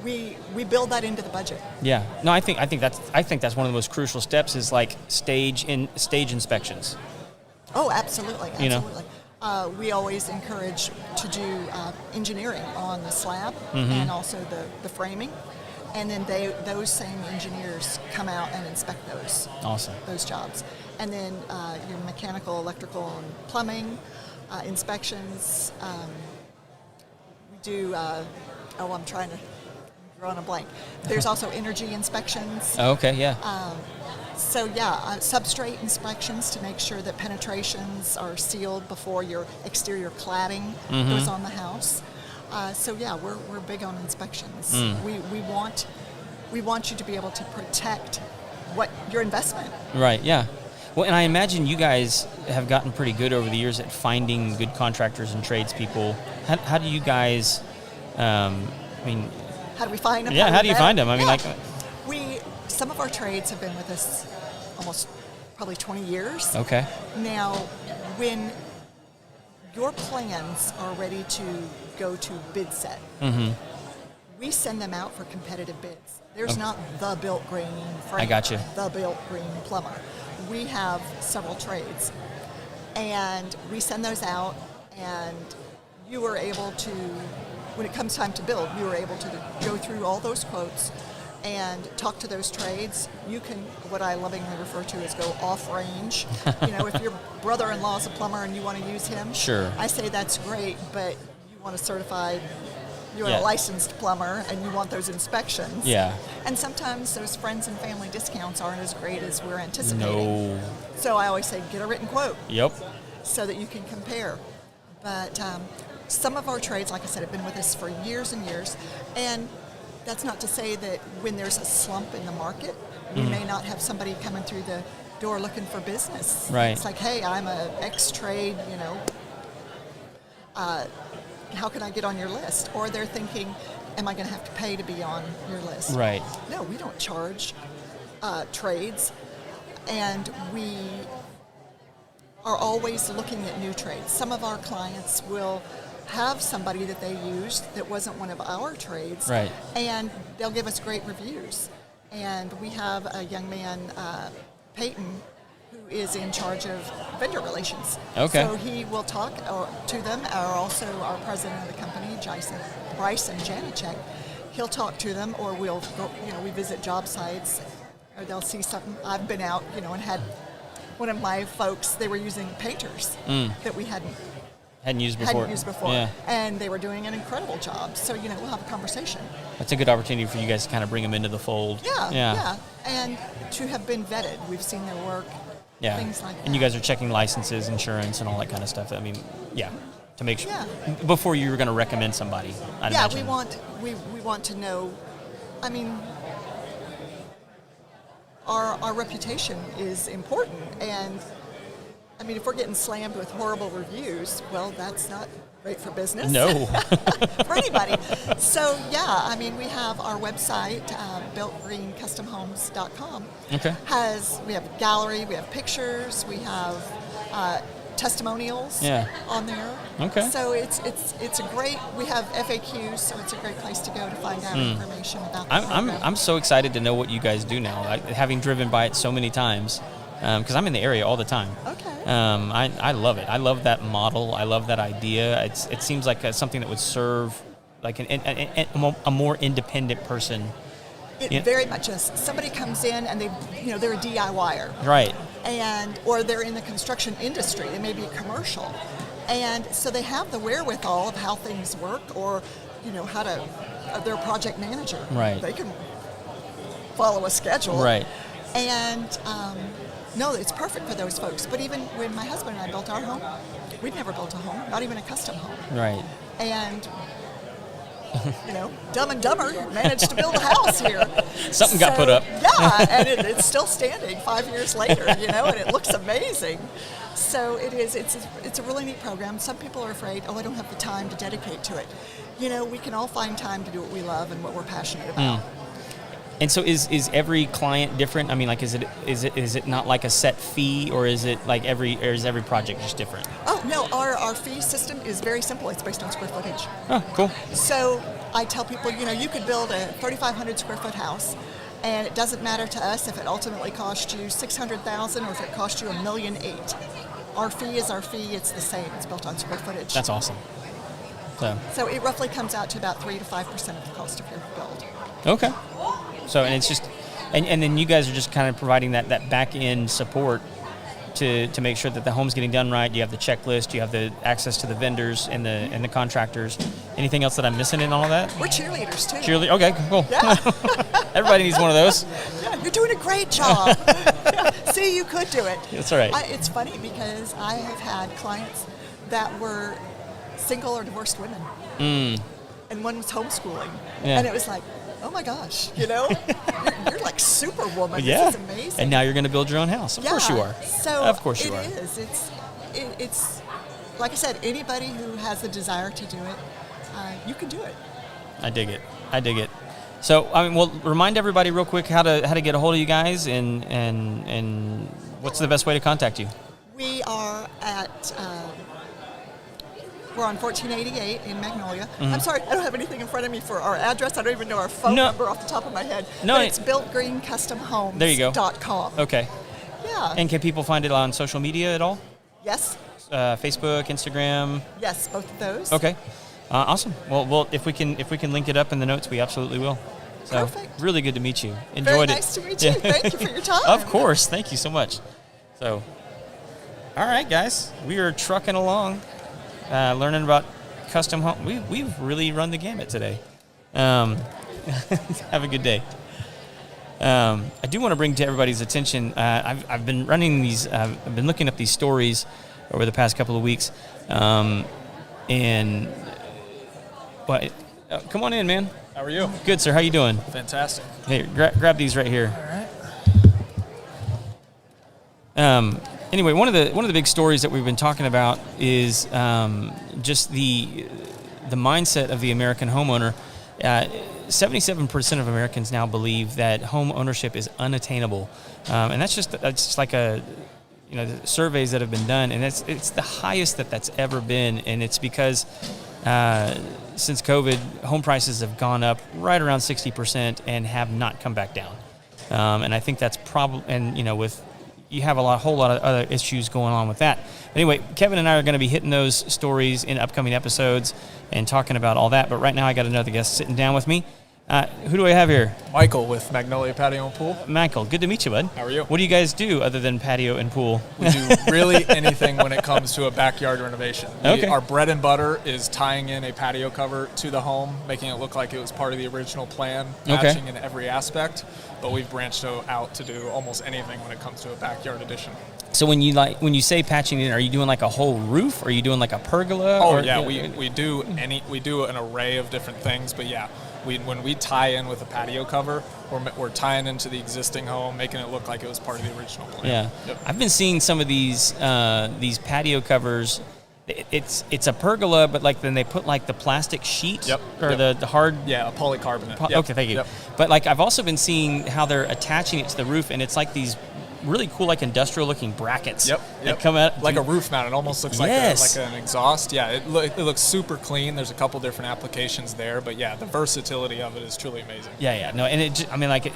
we build that into the budget. Yeah. No, I think that's one of the most crucial steps is like stage inspections. Oh, absolutely, You know? absolutely. We always encourage to do engineering on the slab and also the framing. And then those same engineers come out and inspect those jobs. And then your mechanical, electrical, and plumbing inspections. We do, I'm trying to draw on a blank. There's also energy inspections. Oh, okay, yeah. Substrate inspections to make sure that penetrations are sealed before your exterior cladding goes on the house. We're big on inspections. We want you to be able to protect your investment. Right, yeah. Well, and I imagine you guys have gotten pretty good over the years at finding good contractors and tradespeople. How do you guys, How do we find them? Yeah, how do you find them? Some of our trades have been with us almost probably 20 years. Okay. Now, when your plans are ready to go to bid set, we send them out for competitive bids. There's not the built green framer, I got you. the built green plumber. We have several trades, and we send those out, and you are able to, when it comes time to build, you are able to go through all those quotes and talk to those trades. You can, what I lovingly refer to as go off range. If your brother-in-law is a plumber and you want to use him, Sure. I say that's great, but you want a certified, you're a licensed plumber and you want those inspections. Yeah. And sometimes those friends and family discounts aren't as great as we're anticipating. No. So I always say get a written quote Yep. so that you can compare. But some of our trades, like I said, have been with us for years and years. And that's not to say that when there's a slump in the market, we may not have somebody coming through the door looking for business. Right. It's like, hey, I'm a ex-trade, how can I get on your list? Or they're thinking, am I going to have to pay to be on your list? Right. No, we don't charge trades. And we are always looking at new trades. Some of our clients will have somebody that they used that wasn't one of our trades, Right. and they'll give us great reviews. And we have a young man, Peyton, who is in charge of vendor relations. Okay. So he will talk to them, or also our president of the company, Bryson Janicek. He'll talk to them, or we'll go, we visit job sites, or they'll see something. I've been out, and had one of my folks, they were using painters that we hadn't used before. Yeah. And they were doing an incredible job. So, we'll have a conversation. That's a good opportunity for you guys to kind of bring them into the fold. Yeah. And to have been vetted. We've seen their work, things like that. And you guys are checking licenses, insurance, and all that kind of stuff. To make sure before you were going to recommend somebody. I'd imagine. we want to know. Our reputation is important, and if we're getting slammed with horrible reviews, well, that's not great for business. No. For anybody. So, we have our website, builtgreencustomhomes.com. Okay. We have a gallery, we have pictures, we have testimonials on there. Okay. So it's a great, we have FAQs, so it's a great place to go to find out information about the program. I'm so excited to know what you guys do now, having driven by it so many times. Because I'm in the area all the time. Okay. I love it. I love that model. I love that idea. It seems like something that would serve like a more independent person. It very much is. Somebody comes in and they're a DIYer. Right. Or they're in the construction industry. They may be commercial. And so they have the wherewithal of how things work, or, how to, they're a project manager. Right. They can follow a schedule. Right. And No, it's perfect for those folks. But even when my husband and I built our home, we'd never built a home, not even a custom home. Right. And, Dumb and Dumber managed to build a house here. Something got put up. Yeah, and it's still standing 5 years later, and it looks amazing. So it's a really neat program. Some people are afraid, I don't have the time to dedicate to it. We can all find time to do what we love and what we're passionate about. And so is every client different? I mean, like, is it not like a set fee, or is it like is every project just different? Oh, no, our fee system is very simple. It's based on square footage. Oh, cool. So I tell people, you could build a 3,500 square foot house, and it doesn't matter to us if it ultimately costs you $600,000 or if it costs you $1.8 million. Our fee is our fee. It's the same. It's built on square footage. That's awesome. So it roughly comes out to about 3 to 5% of the cost of your build. Okay. So, and it's just, and then you guys are just kind of providing that back end support to make sure that the home's getting done right. You have the checklist, you have the access to the vendors and the contractors. Anything else that I'm missing in all of that? We're cheerleaders too. Okay, cool. Yeah. Everybody needs one of those. Yeah, you're doing a great job. See, you could do it. That's all right. It's funny because I have had clients that were single or divorced women. And one was homeschooling. Yeah. And it was like, oh my gosh, you're like superwoman. Yeah. This is amazing. And now you're going to build your own house. Of course you are. So of course you are. It is. It's like I said, anybody who has the desire to do it, you can do it. I dig it. So, well, remind everybody real quick how to get a hold of you guys and what's the best way to contact you? We are at... we're on 1488 in Magnolia. I'm sorry, I don't have anything in front of me for our address. I don't even know our phone number off the top of my head. No, but it's builtgreencustomhomes.com. There you go. Okay. Yeah. And can people find it on social media at all? Yes. Facebook, Instagram? Yes, both of those. Okay. Awesome. Well, if we can link it up in the notes, we absolutely will. So, perfect. Really good to meet you. Enjoyed Very it. nice to meet you. Thank you for your time. Of course. Thank you so much. So, all right, guys. We are trucking along, learning about custom home. We've really run the gamut today. Have a good day. I do want to bring to everybody's attention. I've been running these. I've been looking up these stories over the past couple of weeks, but come on in, man. How are you? Good, sir. How you doing? Fantastic. Hey, grab these right here. All right. Anyway, one of the big stories that we've been talking about is just the mindset of the American homeowner. 77% of Americans now believe that home ownership is unattainable, and that's just like the surveys that have been done, and it's the highest that's ever been, and it's because since COVID, home prices have gone up right around 60% and have not come back down, and I think that's with you have a whole lot of other issues going on with that. But anyway, Kevin and I are going to be hitting those stories in upcoming episodes and talking about all that. But right now I got another guest sitting down with me. Who do I have here? Michael with Magnolia Patio and Pool. Michael, good to meet you, bud. How are you? What do you guys do other than patio and pool? We do really anything when it comes to a backyard renovation. Our bread and butter is tying in a patio cover to the home, making it look like it was part of the original plan, matching in every aspect. But we've branched out to do almost anything when it comes to a backyard addition. So when you say patching in, are you doing like a whole roof? Or are you doing like a pergola? Oh, yeah, we do an array of different things, but yeah. When we tie in with a patio cover, we're tying into the existing home, making it look like it was part of the original plan. Yeah, yep. I've been seeing some of these patio covers. It's a pergola, but then they put like the plastic sheet the hard. Yeah, a polycarbonate. Okay, thank you. Yep. But I've also been seeing how they're attaching it to the roof, and it's like these really cool, industrial looking brackets. That come out like a roof mount. It almost looks like an exhaust. Yeah, it looks super clean. There's a couple different applications there, but yeah, the versatility of it is truly amazing. Yeah. No, and it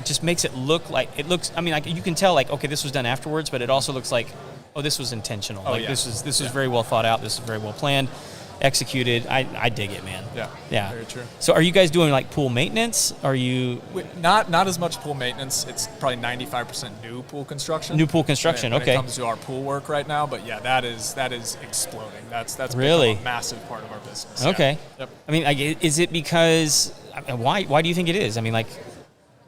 just makes it look like it looks. You can tell okay, this was done afterwards, but it also looks like, oh, this was intentional. This was very well thought out. This is very well planned, executed. I dig it, man. Yeah. Very true. So are you guys doing pool maintenance? Are you not as much pool maintenance? It's probably 95% new pool construction. New pool construction. When okay. it comes to our pool work right now, but yeah, that is exploding. That's really become a massive part of our business. Okay. Yeah. Yep. Is it because why do you think it is?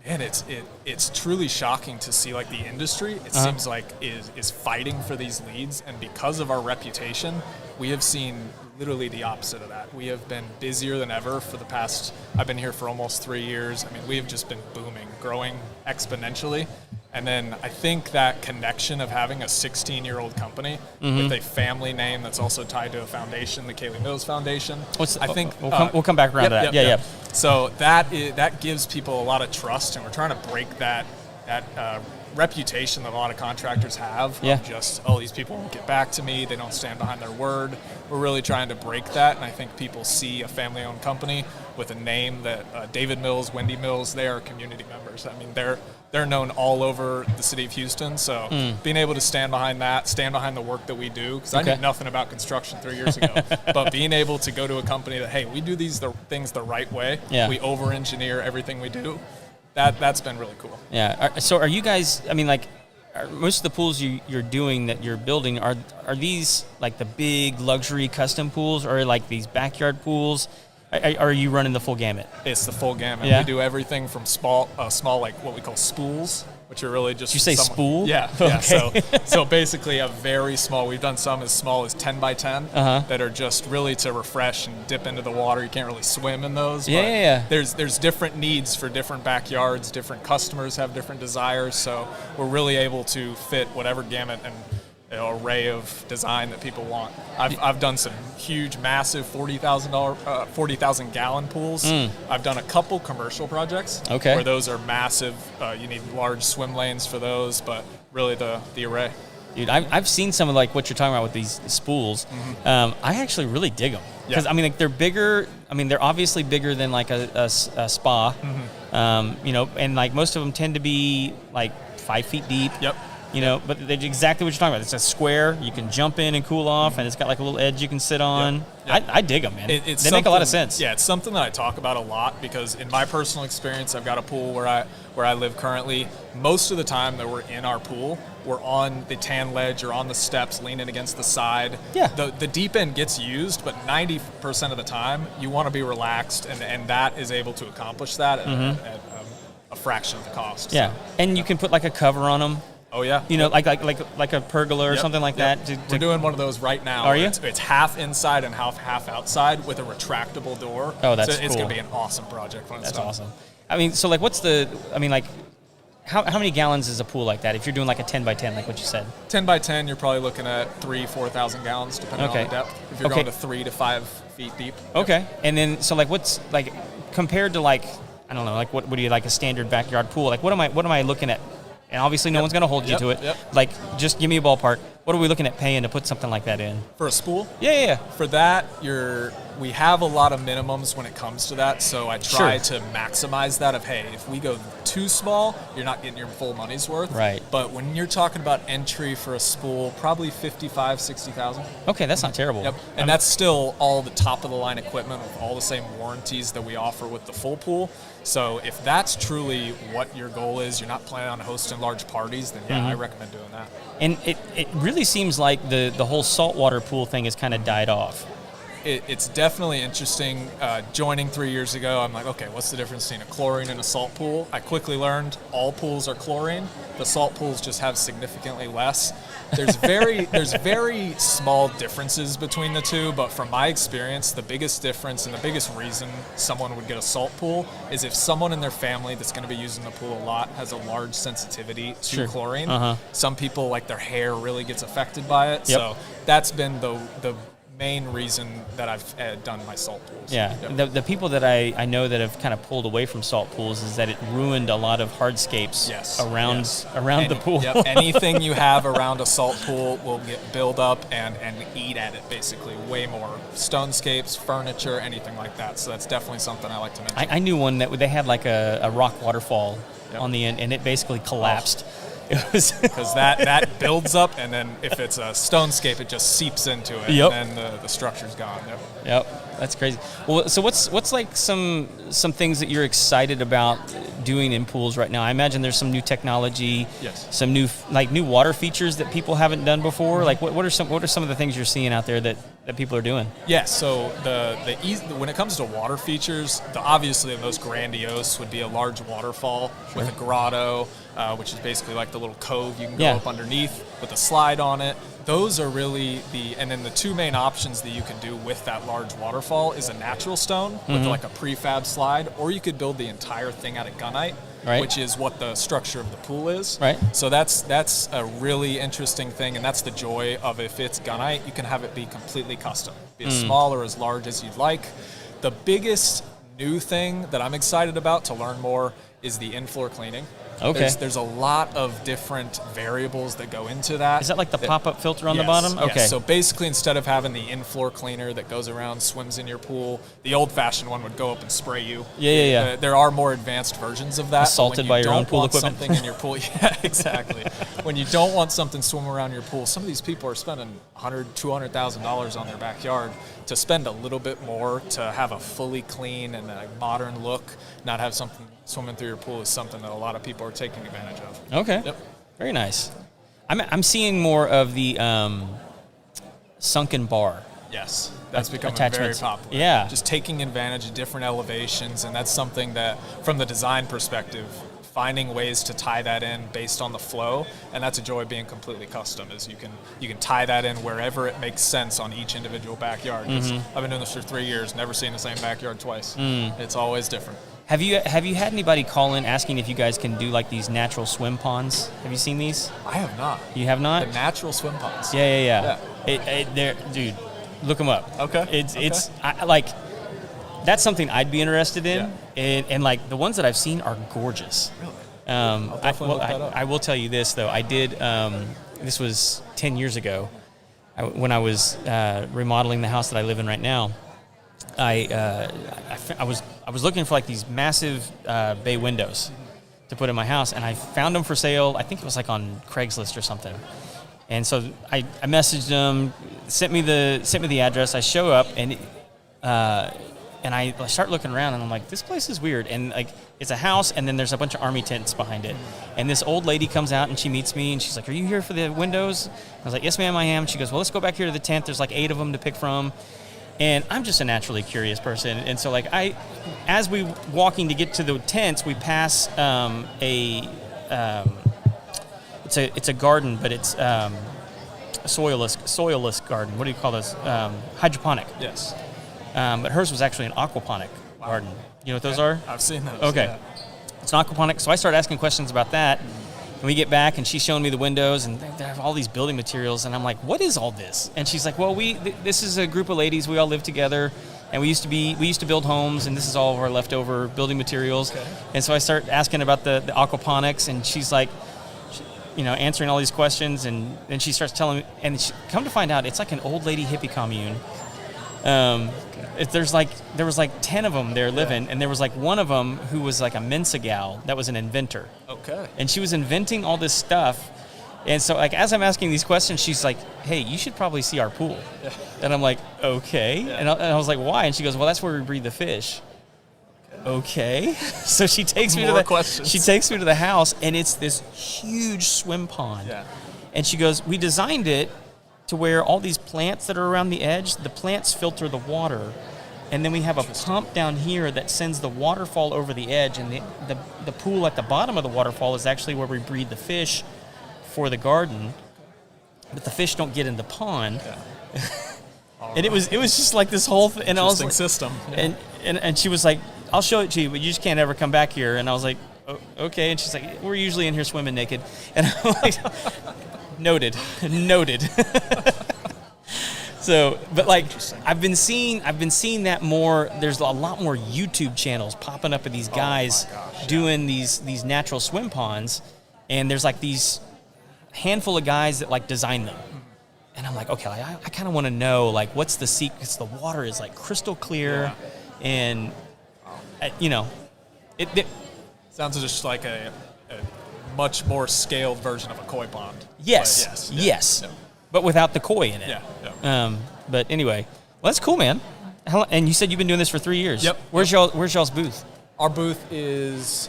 And it's truly shocking to see like the industry. It seems like is fighting for these leads, and because of our reputation, we have seen literally the opposite of that. We have been busier than ever for the past. I've been here for almost 3 years. I mean, we have just been booming, growing exponentially. And then I think that connection of having a 16-year-old company with a family name that's also tied to a foundation, the Kaylee Mills Foundation. We'll come back around to that. Yeah. So that gives people a lot of trust, and we're trying to break that reputation that a lot of contractors have. Of just, these people won't get back to me. They don't stand behind their word. We're really trying to break that, and I think people see a family-owned company with a name that David Mills, Wendy Mills, they are community members. I mean, they're known all over the city of Houston, so being able to stand behind that, stand behind the work that we do, because I knew nothing about construction 3 years ago, but being able to go to a company that, hey, we do these things the right way, we over-engineer everything we do, that's been really cool. Yeah. So are you guys, I mean, like, most of the pools you're doing that you're building, are these like the big luxury custom pools, or like these backyard pools? Are you running the full gamut? It's the full gamut. Yeah. We do everything from small, like what we call spools, which are really just. Did you say spool? Yeah. Okay. So basically a very small. We've done some as small as 10 by 10 that are just really to refresh and dip into the water. You can't really swim in those. But there's different needs for different backyards. Different customers have different desires. So we're really able to fit whatever gamut and array of design that people want. I've done some huge, massive $40,000 gallon pools. I've done a couple commercial projects where those are massive. You need large swim lanes for those, but really the array. Dude, I've seen some of like what you're talking about with these spools. I actually really dig them because I mean, like, they're bigger. I mean, they're obviously bigger than like a spa. And like most of them tend to be like 5 feet deep. Yep. But they're exactly what you're talking about. It's a square. You can jump in and cool off, and it's got like a little edge you can sit on. Yep. I dig them, man. They make a lot of sense. Yeah, it's something that I talk about a lot because in my personal experience, I've got a pool where I live currently. Most of the time that we're in our pool, we're on the tan ledge or on the steps leaning against the side. Yeah. The deep end gets used, but 90% of the time, you want to be relaxed, and that is able to accomplish that at a fraction of the cost. Yeah, and you can put like a cover on them. Oh yeah, like a pergola or something like that. We're doing one of those right now. Are you? It's half inside and half outside with a retractable door. Oh, that's cool. It's cool. going to be an awesome project when it's done. That's awesome. I mean, so like, how many gallons is a pool like that? If you're doing like a 10 by 10, like what you said. 10 by 10, you're probably looking at 4,000 gallons depending on the depth. If you're going to 3 to 5 feet deep. Okay, and then so like what's like compared to like, I don't know, like what do you like a standard backyard pool? Like what am I looking at? And obviously no one's going to hold you to it. Yep. Like, just give me a ballpark. What are we looking at paying to put something like that in? For a spool? Yeah. For that, we have a lot of minimums when it comes to that, so I try to maximize that of, hey, if we go too small, you're not getting your full money's worth. Right. But when you're talking about entry for a spool, probably $55,000, $60,000. Okay, that's not terrible. Yep. And that's still all the top-of-the-line equipment with all the same warranties that we offer with the full pool. So if that's truly what your goal is, you're not planning on hosting large parties, then I recommend doing that. And it really seems like the whole saltwater pool thing has kind of died off. It's definitely interesting. Joining 3 years ago, I'm like, okay, what's the difference between a chlorine and a salt pool? I quickly learned all pools are chlorine. The salt pools just have significantly less. There's very small differences between the two, but from my experience, the biggest difference and the biggest reason someone would get a salt pool is if someone in their family that's going to be using the pool a lot has a large sensitivity to chlorine. Some people, like, their hair really gets affected by it. So that's been the main reason that I've done my salt pools. Yeah, the people that I know that have kind of pulled away from salt pools is that it ruined a lot of hardscapes around the pool. Anything you have around a salt pool will get build up and eat at it, basically, way more. Stonescapes, furniture, anything like that. So that's definitely something I like to mention. I knew one that they had like a rock waterfall on the end, and it basically collapsed. Because that builds up, and then if it's a stonescape, it just seeps into it, and then the structure's gone. Yep, that's crazy. Well, so what's like some things that you're excited about doing in pools right now? I imagine there's some new technology, some new water features that people haven't done before. Like what are some of the things you're seeing out there that that people are doing? Yeah, so when it comes to water features, obviously the most grandiose would be a large waterfall with a grotto, which is basically like the little cove you can go up underneath with a slide on it. Those are really and then the two main options that you can do with that large waterfall is a natural stone with like a prefab slide, or you could build the entire thing out of gunite, which is what the structure of the pool is. Right. So that's a really interesting thing, and that's the joy of if it's gunite, you can have it be completely custom, be as small or as large as you'd like. The biggest new thing that I'm excited about to learn more is the in-floor cleaning. Okay. There's a lot of different variables that go into that. Is that like the pop-up filter on the bottom? Yes. Okay. So basically, instead of having the in-floor cleaner that goes around, swims in your pool, the old-fashioned one would go up and spray you. Yeah. There are more advanced versions of that. Assaulted by your own pool equipment. Something in your pool. Yeah, exactly. When you don't want something swimming around your pool, some of these people are spending $100,000, $200,000 on their backyard to spend a little bit more to have a fully clean and a modern look, not have something swimming through your pool is something that a lot of people are taking advantage of. Okay. Yep. Very nice. I'm seeing more of the sunken bar. Yes, that's becoming attachments. very popular. Yeah. Just taking advantage of different elevations, and that's something that, from the design perspective, finding ways to tie that in based on the flow, and that's a joy of being completely custom, is you can tie that in wherever it makes sense on each individual backyard. I've been doing this for 3 years, never seen the same backyard twice. It's always different. Have you had anybody call in asking if you guys can do like these natural swim ponds? Have you seen these? I have not. You have not? The natural swim ponds. Yeah. Dude, look them up. Okay. It's that's something I'd be interested in, and like the ones that I've seen are gorgeous. Really? I'll definitely look that up. I will tell you this though. I did. This was 10 years ago, when I was remodeling the house that I live in right now. I was looking for like these massive bay windows to put in my house, and I found them for sale. I think it was like on Craigslist or something. And so I messaged them, sent me the address. I show up and I start looking around, and I'm like, this place is weird. And like, it's a house, and then there's a bunch of army tents behind it. And this old lady comes out and she meets me, and she's like, "Are you here for the windows?" I was like, "Yes, ma'am, I am." She goes, "Well, let's go back here to the tent. There's like 8 of them to pick from." And I'm just a naturally curious person, and so like as we walking to get to the tents, we pass it's a garden, but it's a soilless garden. What do you call this? Hydroponic. Yes. But hers was actually an aquaponic garden. You know what those are? I've seen those. Okay. Yeah. It's an aquaponic. So I start asking questions about that. And we get back, and she's showing me the windows, and they have all these building materials. And I'm like, "What is all this?" And she's like, "Well, this is a group of ladies. We all live together, and we used to build homes, and this is all of our leftover building materials." Okay. And so I start asking about the aquaponics, and she's like, answering all these questions, and then she starts telling me, and come to find out, it's like an old lady hippie commune. There was like 10 of them there living, and there was like one of them who was like a Mensa gal that was an inventor. Okay. And she was inventing all this stuff. And so like as I'm asking these questions, she's like, "Hey, you should probably see our pool." Yeah. And I'm like, "Okay." Yeah. And I was like, "Why?" And she goes, "Well, that's where we breed the fish." Okay. So she takes me questions. She takes me to the house, and it's this huge swim pond. Yeah. And she goes, "We designed it to where all these plants that are around the edge, the plants filter the water, and then we have a pump down here that sends the waterfall over the edge, and the pool at the bottom of the waterfall is actually where we breed the fish for the garden, but the fish don't get in the pond." Yeah. And it was just like this whole thing, and I was like, system. Yeah. and she was like, "I'll show it to you, but you just can't ever come back here." And I was like, "Okay." And she's like, "We're usually in here swimming naked." And I'm like, noted. So, but like, I've been seeing that more. There's a lot more YouTube channels popping up of these guys doing these natural swim ponds, and there's like these handful of guys that like design them. And I'm like, okay, I kind of want to know, like, what's the secret? Because the water is like crystal clear, and it sounds just like a much more scaled version of a koi pond. Yes. But without the koi in it. Yeah. But anyway, well, that's cool, man. And you said you've been doing this for 3 years. Yep. Where's y'all's booth? Our booth is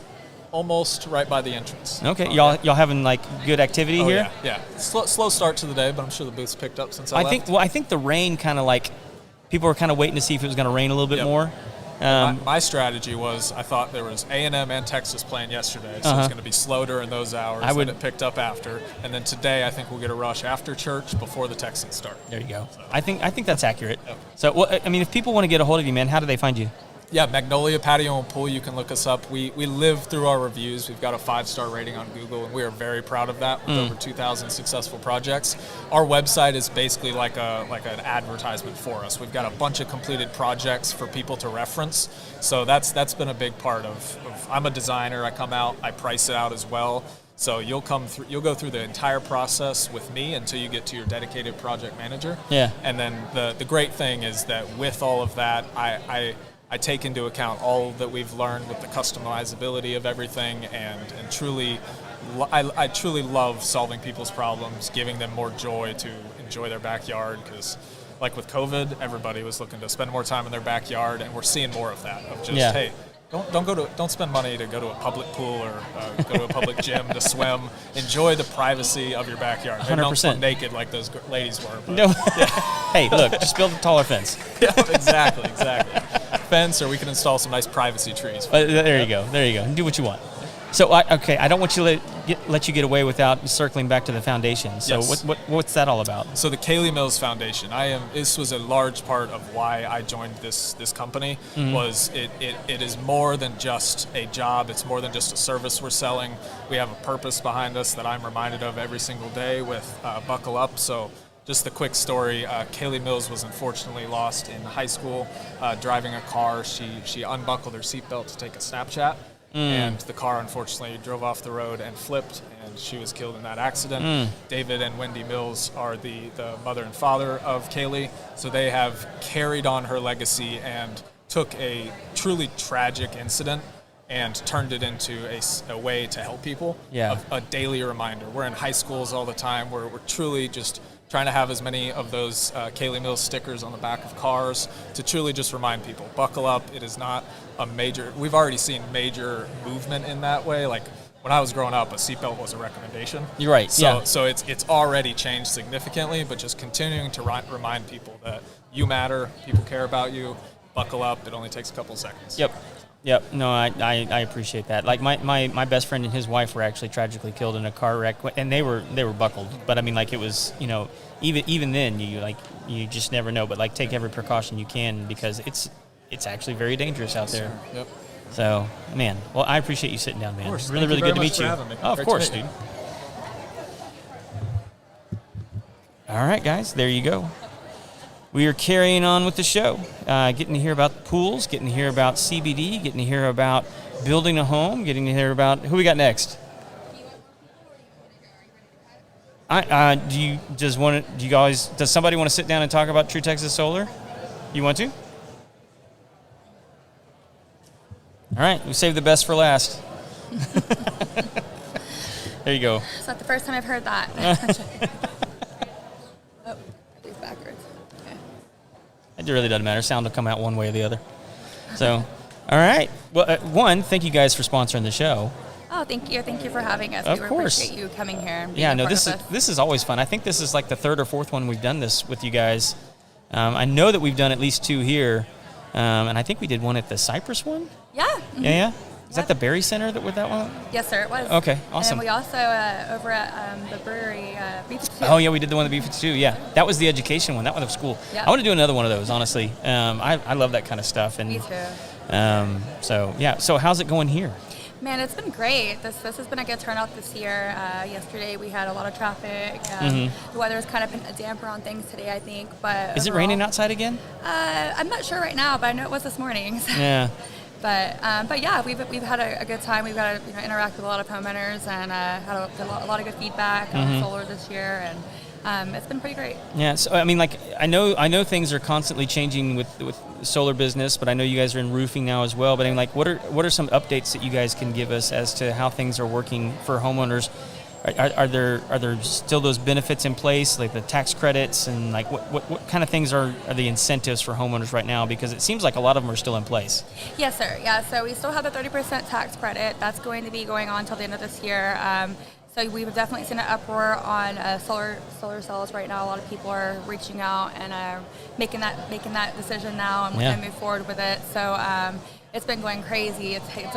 Almost right by the entrance. Okay, y'all having like good activity here? Yeah. Slow start to the day, but I'm sure the booth's picked up since I left. I think the rain kind of like people were kind of waiting to see if it was going to rain a little bit more. My strategy was I thought there was A&M and Texas playing yesterday, so it's going to be slow during those hours. Then it picked up after, and then today I think we'll get a rush after church before the Texans start. There you go. So. I think that's accurate. Yep. So if people want to get a hold of you, man, how do they find you? Yeah, Magnolia Patio and Pool, you can look us up. We live through our reviews. We've got a 5-star rating on Google, and we are very proud of that with over 2,000 successful projects. Our website is basically like an advertisement for us. We've got a bunch of completed projects for people to reference. So that's been a big part of I'm a designer. I come out, I price it out as well. So you'll go through the entire process with me until you get to your dedicated project manager. Yeah. And then the great thing is that with all of that, I take into account all that we've learned with the customizability of everything, and truly, I truly love solving people's problems, giving them more joy to enjoy their backyard, because like with COVID, everybody was looking to spend more time in their backyard, and we're seeing more of that, of just, hey, don't spend money to go to a public pool or go to a public gym to swim. Enjoy the privacy of your backyard. 100%. Don't swim naked like those ladies were. But, no. Hey, look, just build a taller fence. Yeah, exactly. Fence, or we can install some nice privacy trees. There you go. Do what you want. So, I don't want to let you get away without circling back to the foundation. So, yes. what's that all about? So, the Kaylee Mills Foundation. This was a large part of why I joined this company. Was it is more than just a job. It's more than just a service we're selling. We have a purpose behind us that I'm reminded of every single day with Buckle Up. So. Just the quick story, Kaylee Mills was unfortunately lost in high school driving a car. She unbuckled her seatbelt to take a Snapchat, and the car unfortunately drove off the road and flipped, and she was killed in that accident. David and Wendy Mills are the mother and father of Kaylee, so they have carried on her legacy and took a truly tragic incident and turned it into a way to help people, a daily reminder. We're in high schools all the time. We're truly just trying to have as many of those Kaylee Mills stickers on the back of cars to truly just remind people, buckle up. It is not a major, we've already seen major movement in that way. Like when I was growing up, a seatbelt was a recommendation. You're right, So it's already changed significantly, but just continuing to remind people that you matter, people care about you, buckle up, it only takes a couple seconds. Yep. No, I appreciate that. Like my best friend and his wife were actually tragically killed in a car wreck, and they were buckled. But I mean, like it was, even then you just never know. But like take every precaution you can, because it's actually very dangerous out there. Yep. So man, well, I appreciate you sitting down, man. Of course. Really good to meet you. Oh, of course, dude. All right, guys, there you go. We are carrying on with the show, getting to hear about pools, getting to hear about CBD, getting to hear about building a home, getting to hear about who we got next. Does somebody want to sit down and talk about True Texas Solar? You want to? All right, we saved the best for last. There you go. It's not the first time I've heard that. It's backwards. Okay. It really doesn't matter. Sound will come out one way or the other. So, all right. Well, thank you guys for sponsoring the show. Oh, thank you. Thank you for having us. Of we course. appreciate you coming here. And being Yeah, a no, part this of is us. this is always fun. I think this is like the third or fourth one we've done this with you guys. I know that we've done at least two here, and I think we did one at the Cypress one. Yeah. Mm-hmm. Yeah. Is that the Berry Center that with that one? Yes, sir. It was. Okay, awesome. And we also over at the brewery B52. Oh yeah, we did the one at B52. Yeah, that was the education one. That one was cool. Yep. I want to do another one of those. Honestly, I love that kind of stuff. And Me too. So yeah. So how's it going here? Man, it's been great. This has been a good turnout this year. Yesterday we had a lot of traffic. The weather has kind of been a damper on things today, I think. But Is it raining outside again? I'm not sure right now, but I know it was this morning. So. Yeah. But yeah, we've had a good time. We've got to interact with a lot of homeowners and had a lot of good feedback on solar this year, and it's been pretty great. Yeah. So I mean, like I know things are constantly changing with solar business, but I know you guys are in roofing now as well. But I mean, like, what are some updates that you guys can give us as to how things are working for homeowners Are there still those benefits in place, like the tax credits, and like what kind of things are the incentives for homeowners right now? Because it seems like a lot of them are still in place. Yes, sir. Yeah, so we still have the 30% tax credit. That's going to be going on until the end of this year. So we've definitely seen an uproar on solar cells right now. A lot of people are reaching out and making that decision now, and we're going to move forward with it. So it's been going crazy. It's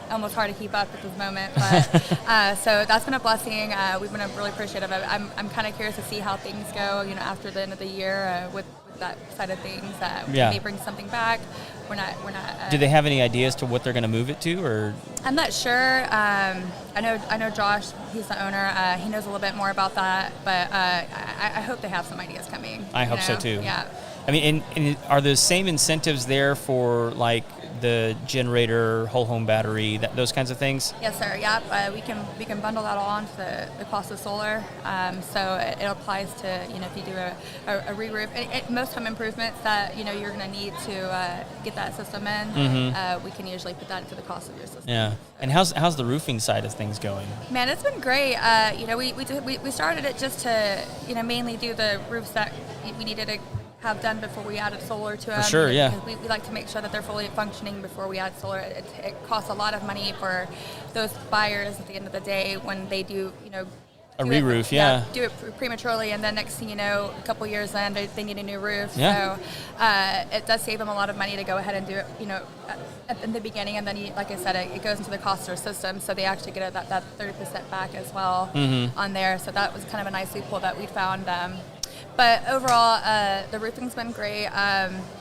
almost hard to keep up at this moment, but so that's been a blessing. We've been really appreciative of it. I'm kind of curious to see how things go, after the end of the year with that side of things. We may bring something back. We're not. Do they have any ideas to what they're going to move it to, or? I'm not sure. I know Josh. He's the owner. He knows a little bit more about that, but I hope they have some ideas coming. I hope so too. Yeah. I mean, and are the same incentives there for like the generator, whole home battery, those kinds of things? Yes, sir. Yep. We can bundle that all onto the cost of solar. So it applies to if you do a re-roof. Most home improvements that you're going to need to get that system in, we can usually put that into the cost of your system. Yeah. And how's the roofing side of things going? Man, it's been great. We started it just to mainly do the roofs that we needed to have done before we added solar to them. For sure, yeah. Because we like to make sure that they're fully functioning before we add solar. It costs a lot of money for those buyers at the end of the day when they do, a re-roof, yeah. Do it prematurely, and then next thing you know, a couple years in, they need a new roof. Yeah. So it does save them a lot of money to go ahead and do it, in the beginning, and then, like I said, it goes into the cost of their system, so they actually get that 30% back as well on there. So that was kind of a nice loophole that we found. But overall, the roofing's been great.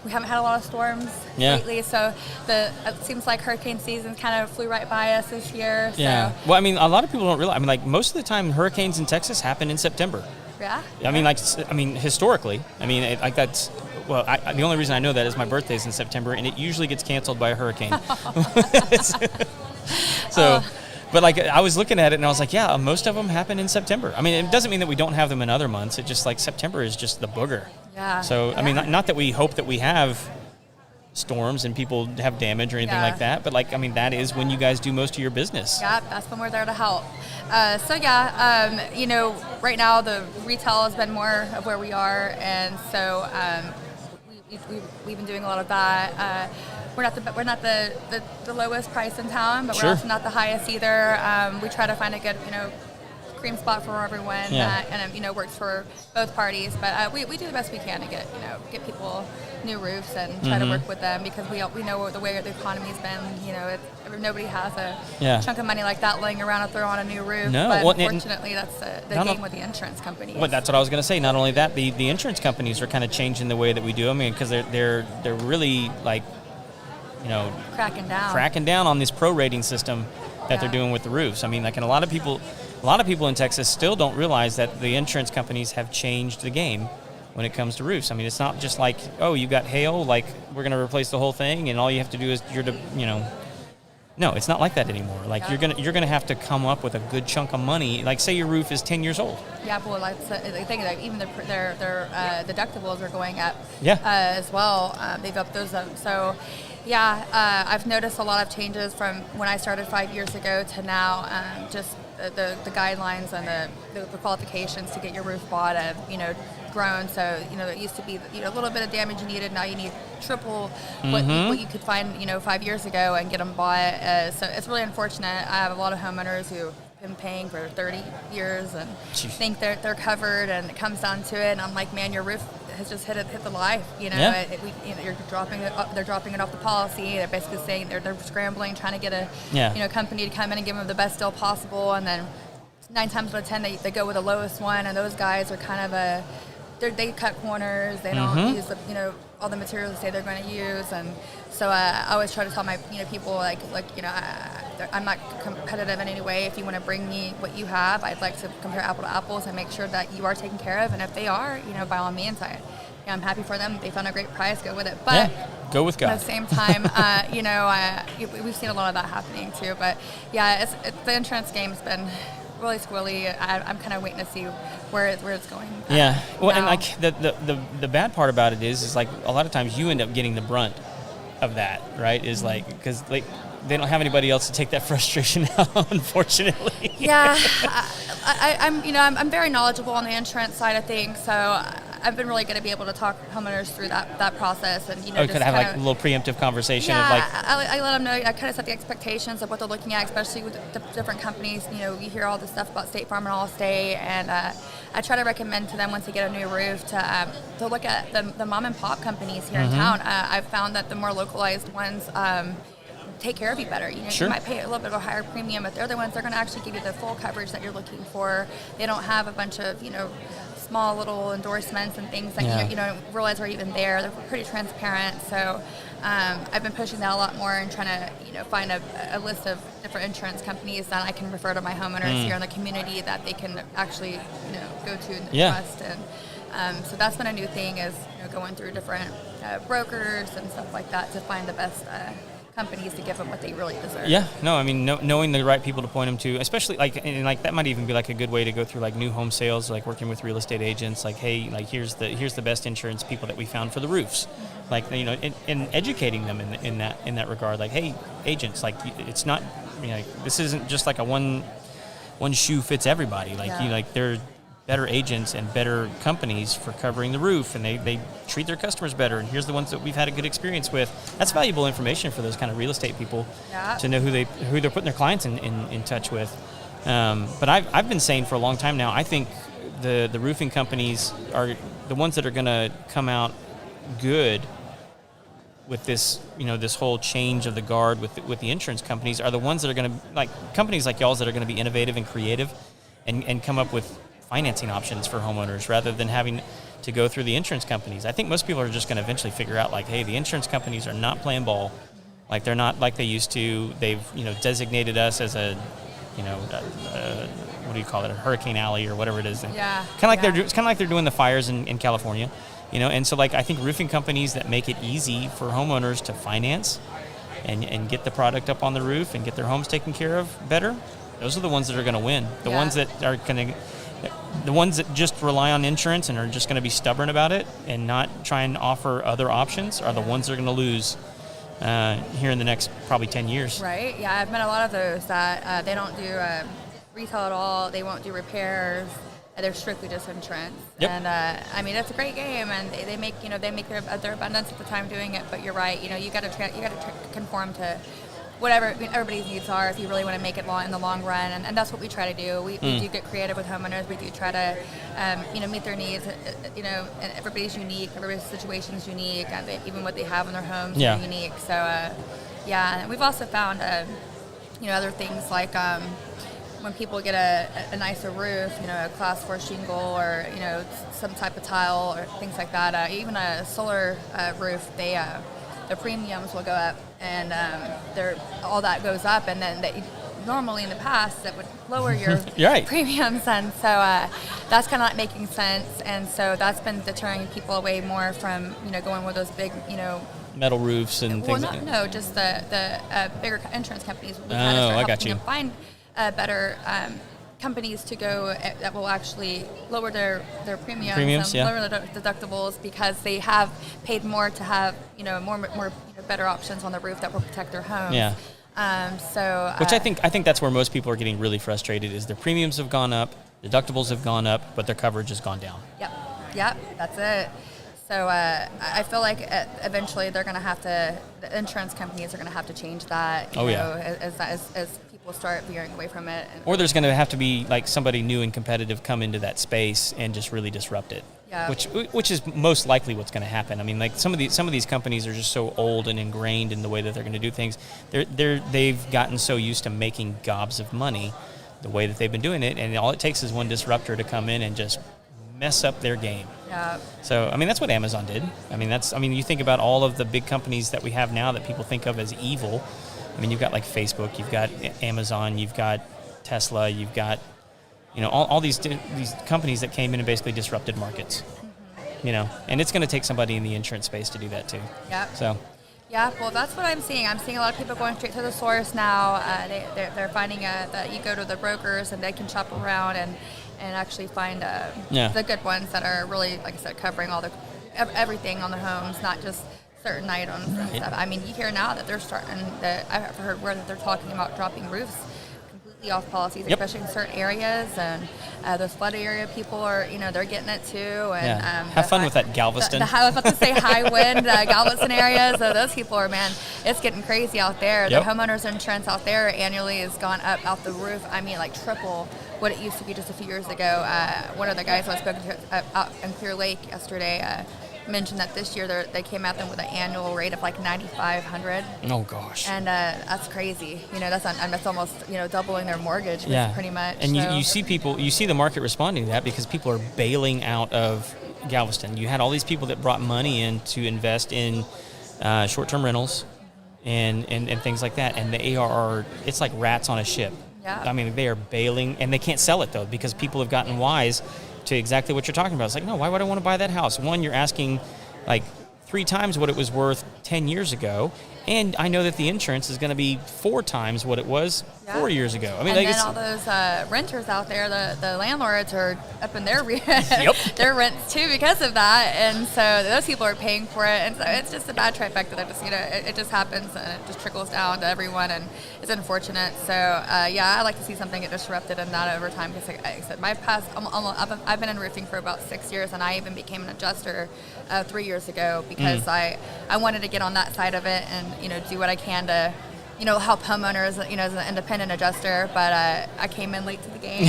We haven't had a lot of storms lately, so it seems like hurricane season kind of flew right by us this year. So. Yeah. Well, I mean, a lot of people don't realize. I mean, like most of the time, hurricanes in Texas happen in September. Yeah. I mean, historically, that's. Well, the only reason I know that is my birthday's in September, and it usually gets canceled by a hurricane. So. But like I was looking at it and I was like, yeah, most of them happen in September. I mean, it doesn't mean that we don't have them in other months. It just like September is just the booger. Yeah. So I mean, not that we hope that we have storms and people have damage or anything like that, but like I mean, that is when you guys do most of your business. Yeah, that's when we're there to help. Right now the retail has been more of where we are, and so we've been doing a lot of that. We're not the lowest price in town, but we're also not the highest either. We try to find a good cream spot for everyone and works for both parties. But we do the best we can to get people new roofs and try to work with them, because we know the way the economy's been. Nobody has a chunk of money like that laying around to throw on a new roof. No, but unfortunately, that's the game with the insurance companies. But that's what I was going to say. Not only that, the insurance companies are kind of changing the way that we do. I mean, because they're really like. Cracking down on this prorating system that they're doing with the roofs. I mean, like, and a lot of people in Texas still don't realize that the insurance companies have changed the game when it comes to roofs. I mean, it's not just like, oh, you got hail, like we're going to replace the whole thing, and all you have to do is No, it's not like that anymore. Like you're gonna have to come up with a good chunk of money. Like say your roof is 10 years old. Yeah, but like the thing, like even their deductibles are going up. As well. They've upped those up. So. Yeah, I've noticed a lot of changes from when I started 5 years ago to now. Just the guidelines and the qualifications to get your roof bought have grown. So it used to be a little bit of damage you needed. Now you need triple what you could find 5 years ago and get them bought. So it's really unfortunate. I have a lot of homeowners who have been paying for 30 years and think they're covered, and it comes down to it. And I'm like, man, your roof has just hit the life. They're dropping it off the policy. They're basically saying they're scrambling, trying to get a company to come in and give them the best deal possible, and then 9 times out of 10 they go with the lowest one, and those guys are kind of they cut corners. They don't use all the materials they say they're going to use, and so I always try to tell my people I'm not competitive in any way. If you want to bring me what you have, I'd like to compare apple to apples and make sure that you are taken care of. And if they are, by all means, I'm happy for them. They found a great price, go with it. But go with God. At the same time, we've seen a lot of that happening too. But yeah, the insurance game's been really squirrely. I'm kind of waiting to see where it's going. Yeah. Well, now. and like the bad part about it is like a lot of times you end up getting the brunt of that, right? Is like because like they don't have anybody else to take that frustration out, unfortunately. Yeah, I'm very knowledgeable on the insurance side of things, so I've been really good to be able to talk homeowners through that process, and you could have like a little preemptive conversation. Yeah, of like, I let them know. I kind of set the expectations of what they're looking at, especially with the different companies. You hear all this stuff about State Farm and Allstate, and I try to recommend to them once they get a new roof to look at the mom and pop companies here in town. I've found that the more localized ones take care of you better. Sure. You might pay a little bit of a higher premium, but they're the ones that are going to actually give you the full coverage that you're looking for. They don't have a bunch of small little endorsements and things that you don't realize are even there. They're pretty transparent. So I've been pushing that a lot more and trying to find a list of different insurance companies that I can refer to my homeowners here in the community that they can actually go to and trust. And so that's been a new thing, is going through different brokers and stuff like that to find the best companies to give them what they really deserve. Yeah, no, I mean, knowing the right people to point them to, especially like that might even be like a good way to go through like new home sales, like working with real estate agents. Like, hey, like here's the best insurance people that we found for the roofs. Like, and educating them in that regard. Like, hey, agents, like it's not, this isn't just like a one shoe fits everybody. Like they're better agents and better companies for covering the roof, and they treat their customers better, and here's the ones that we've had a good experience with. That's valuable information for those kind of real estate people to know who they're putting their clients in touch with. But I've been saying for a long time now, I think the roofing companies are the ones that are going to come out good with this, this whole change of the guard with the insurance companies, are the ones that are going to, like companies like y'all's, that are going to be innovative and creative and come up with financing options for homeowners rather than having to go through the insurance companies. I think most people are just going to eventually figure out, like, hey, the insurance companies are not playing ball. Like, they're not like they used to. They've, designated us as a, what do you call it, a hurricane alley or whatever it is. Yeah. It's kind of like they're doing the fires in California, And so, like, I think roofing companies that make it easy for homeowners to finance and get the product up on the roof and get their homes taken care of better, those are the ones that are going to win. The ones that are going to... The ones that just rely on insurance and are just going to be stubborn about it and not try and offer other options are the ones that are going to lose here in the next probably 10 years. Right. Yeah, I've met a lot of those that they don't do retail at all. They won't do repairs. They're strictly just insurance. Yep. And I mean, it's a great game, and they make their abundance at the time doing it. But you're right. You got to conform to whatever everybody's needs are if you really want to make it in the long run, and that's what we try to do. We do get creative with homeowners. We do try to meet their needs. And everybody's unique. Everybody's situation is unique. And even what they have in their homes is unique. So and we've also found other things like when people get a nicer roof, a class 4 shingle or some type of tile or things like that. Even a solar roof, the premiums will go up, and all that goes up, and then normally in the past that would lower your premiums, and so that's kind of not making sense, and so that's been deterring people away more from going with those big metal roofs and things. No, just the bigger insurance companies. I got you. Find better companies to go that will actually lower their premiums and lower their deductibles, because they have paid more to have more better options on the roof that will protect their homes. Yeah. Which I think that's where most people are getting really frustrated, is their premiums have gone up, deductibles have gone up, but their coverage has gone down. Yep, that's it. So I feel like eventually they're going to have to, the insurance companies are going to have to change that. As people start veering away from it. Or there's going to have to be like somebody new and competitive come into that space and just really disrupt it. Yeah. Which is most likely what's going to happen. I mean, like some of these companies are just so old and ingrained in the way that they're going to do things. They've gotten so used to making gobs of money the way that they've been doing it, and all it takes is one disruptor to come in and just mess up their game. Yeah. So, I mean, that's what Amazon did. I mean, you think about all of the big companies that we have now that people think of as evil. I mean, you've got like Facebook, you've got Amazon, you've got Tesla, you've got, all these companies that came in and basically disrupted markets. And it's going to take somebody in the insurance space to do that too. Yeah. So. Yeah, well, that's what I'm seeing. I'm seeing a lot of people going straight to the source now. They're finding that you go to the brokers and they can shop around and actually find the good ones that are really, like I said, covering all everything on the homes, not just certain items and stuff. I mean, you hear now that they're starting. I've heard where they're talking about dropping roofs completely off policies, especially in certain areas, and those flooded area people are, they're getting it too. And have fun with that, Galveston. I was about to say high wind Galveston areas. So those people are, man, it's getting crazy out there. The homeowners insurance out there annually has gone up out the roof. I mean, like triple what it used to be just a few years ago. One of the guys I spoke to out in Clear Lake yesterday mentioned that this year they came at them with an annual rate of like $9,500. Oh gosh! And that's crazy. That's almost doubling their mortgage. Pretty much. And you see people, you see the market responding to that because people are bailing out of Galveston. You had all these people that brought money in to invest in short-term rentals and things like that, and the ARR, it's like rats on a ship. Yeah. I mean, they are bailing, and they can't sell it though because people have gotten wise to exactly what you're talking about. It's like, no, why would I want to buy that house? One, you're asking like 3 times what it was worth 10 years ago, and I know that the insurance is going to be 4 times what it was 4 years ago. I mean, and then all those renters out there, the landlords are up in their their rents too because of that, and so those people are paying for it, and so it's just a bad trifecta that just it just happens and it just trickles down to everyone, and it's unfortunate. So I like to see something get disrupted and not over time because, like I said, my past I've been in roofing for about 6 years, and I even became an adjuster 3 years ago because I wanted to get on that side of it and do what I can to help homeowners, as an independent adjuster, but I came in late to the game.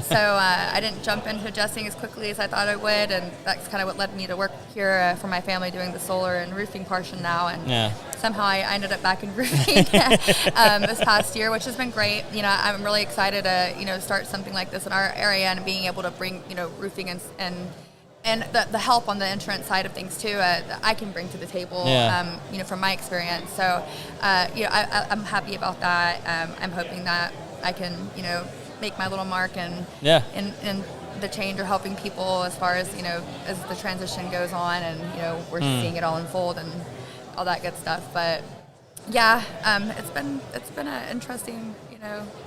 So I didn't jump into adjusting as quickly as I thought I would, and that's kind of what led me to work here for my family doing the solar and roofing portion now, and somehow I ended up back in roofing this past year, which has been great. I'm really excited to, start something like this in our area and being able to bring, roofing and the help on the insurance side of things too, I can bring to the table, from my experience. So, I'm happy about that. I'm hoping that I can, make my little mark and in the change or helping people as far as as the transition goes on, and we're seeing it all unfold and all that good stuff. But it's been an interesting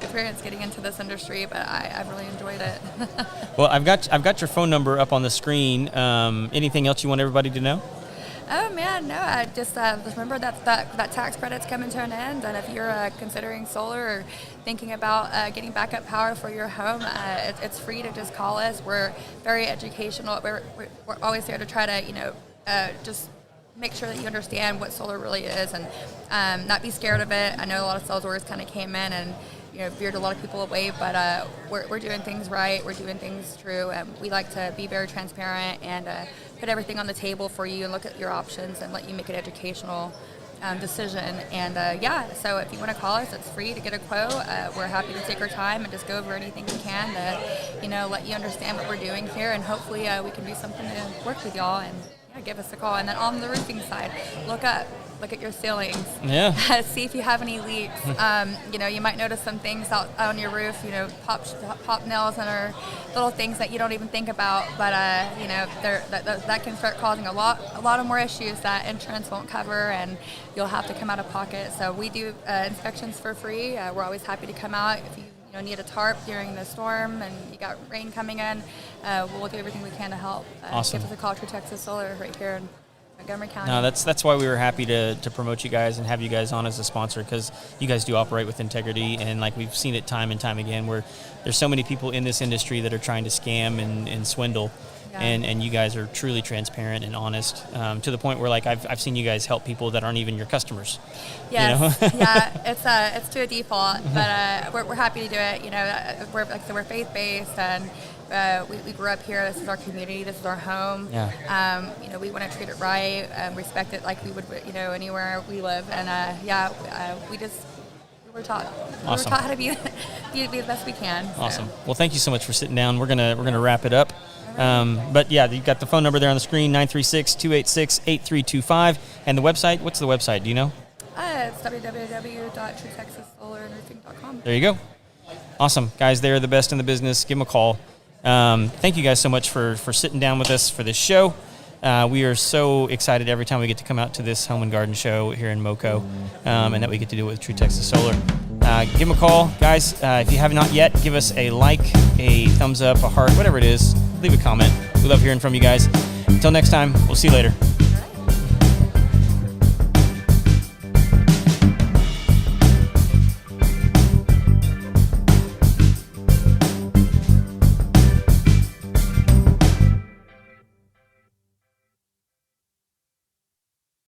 experience getting into this industry, but I've really enjoyed it. Well, I've got your phone number up on the screen. Anything else you want everybody to know? Oh man, no. I just remember that tax credit's coming to an end, and if you're considering solar or thinking about getting backup power for your home, it's free to just call us. We're very educational. We're always there to try to just make sure that you understand what solar really is and not be scared of it. I know a lot of sales orders kind of came in and veered a lot of people away, but we're doing things right. We're doing things true. We like to be very transparent and put everything on the table for you and look at your options and let you make an educational decision. And so if you want to call us, it's free to get a quote. We're happy to take our time and just go over anything we can to let you understand what we're doing here, and hopefully we can do something to work with y'all, and give us a call. And then on the roofing side, look at your ceilings. See if you have any leaks. You might notice some things out on your roof, pop nails and or little things that you don't even think about, but that can start causing a lot of more issues that insurance won't cover, and you'll have to come out of pocket. So we do inspections for free. We're always happy to come out if you need a tarp during the storm and you got rain coming in. We'll do everything we can to help. Awesome. Give us a call, True Texas Solar, right here in Montgomery County. No, that's why we were happy to promote you guys and have you guys on as a sponsor, because you guys do operate with integrity, and like we've seen it time and time again where there's so many people in this industry that are trying to scam and swindle. And you guys are truly transparent and honest, to the point where like I've seen you guys help people that aren't even your customers. Yes, it's to a default, but we're happy to do it. We're faith based, and we grew up here. This is our community. This is our home. We want to treat it right, respect it like we would anywhere we live, and we're taught. Awesome. We're taught how to be the best we can. Awesome. Well, thank you so much for sitting down. We're gonna wrap it up. But you've got the phone number there on the screen, 936-286-8325. And the website, what's the website? Do you know? It's www.truetexassolarandroofing.com. There you go. Awesome. Guys, they're the best in the business. Give them a call. Thank you guys so much for sitting down with us for this show. We are so excited every time we get to come out to this Home and Garden Show here in Moco, and that we get to do it with True Texas Solar. Give them a call. Guys, if you have not yet, give us a like, a thumbs up, a heart, whatever it is. Leave a comment. We love hearing from you guys. Until next time, we'll see you later.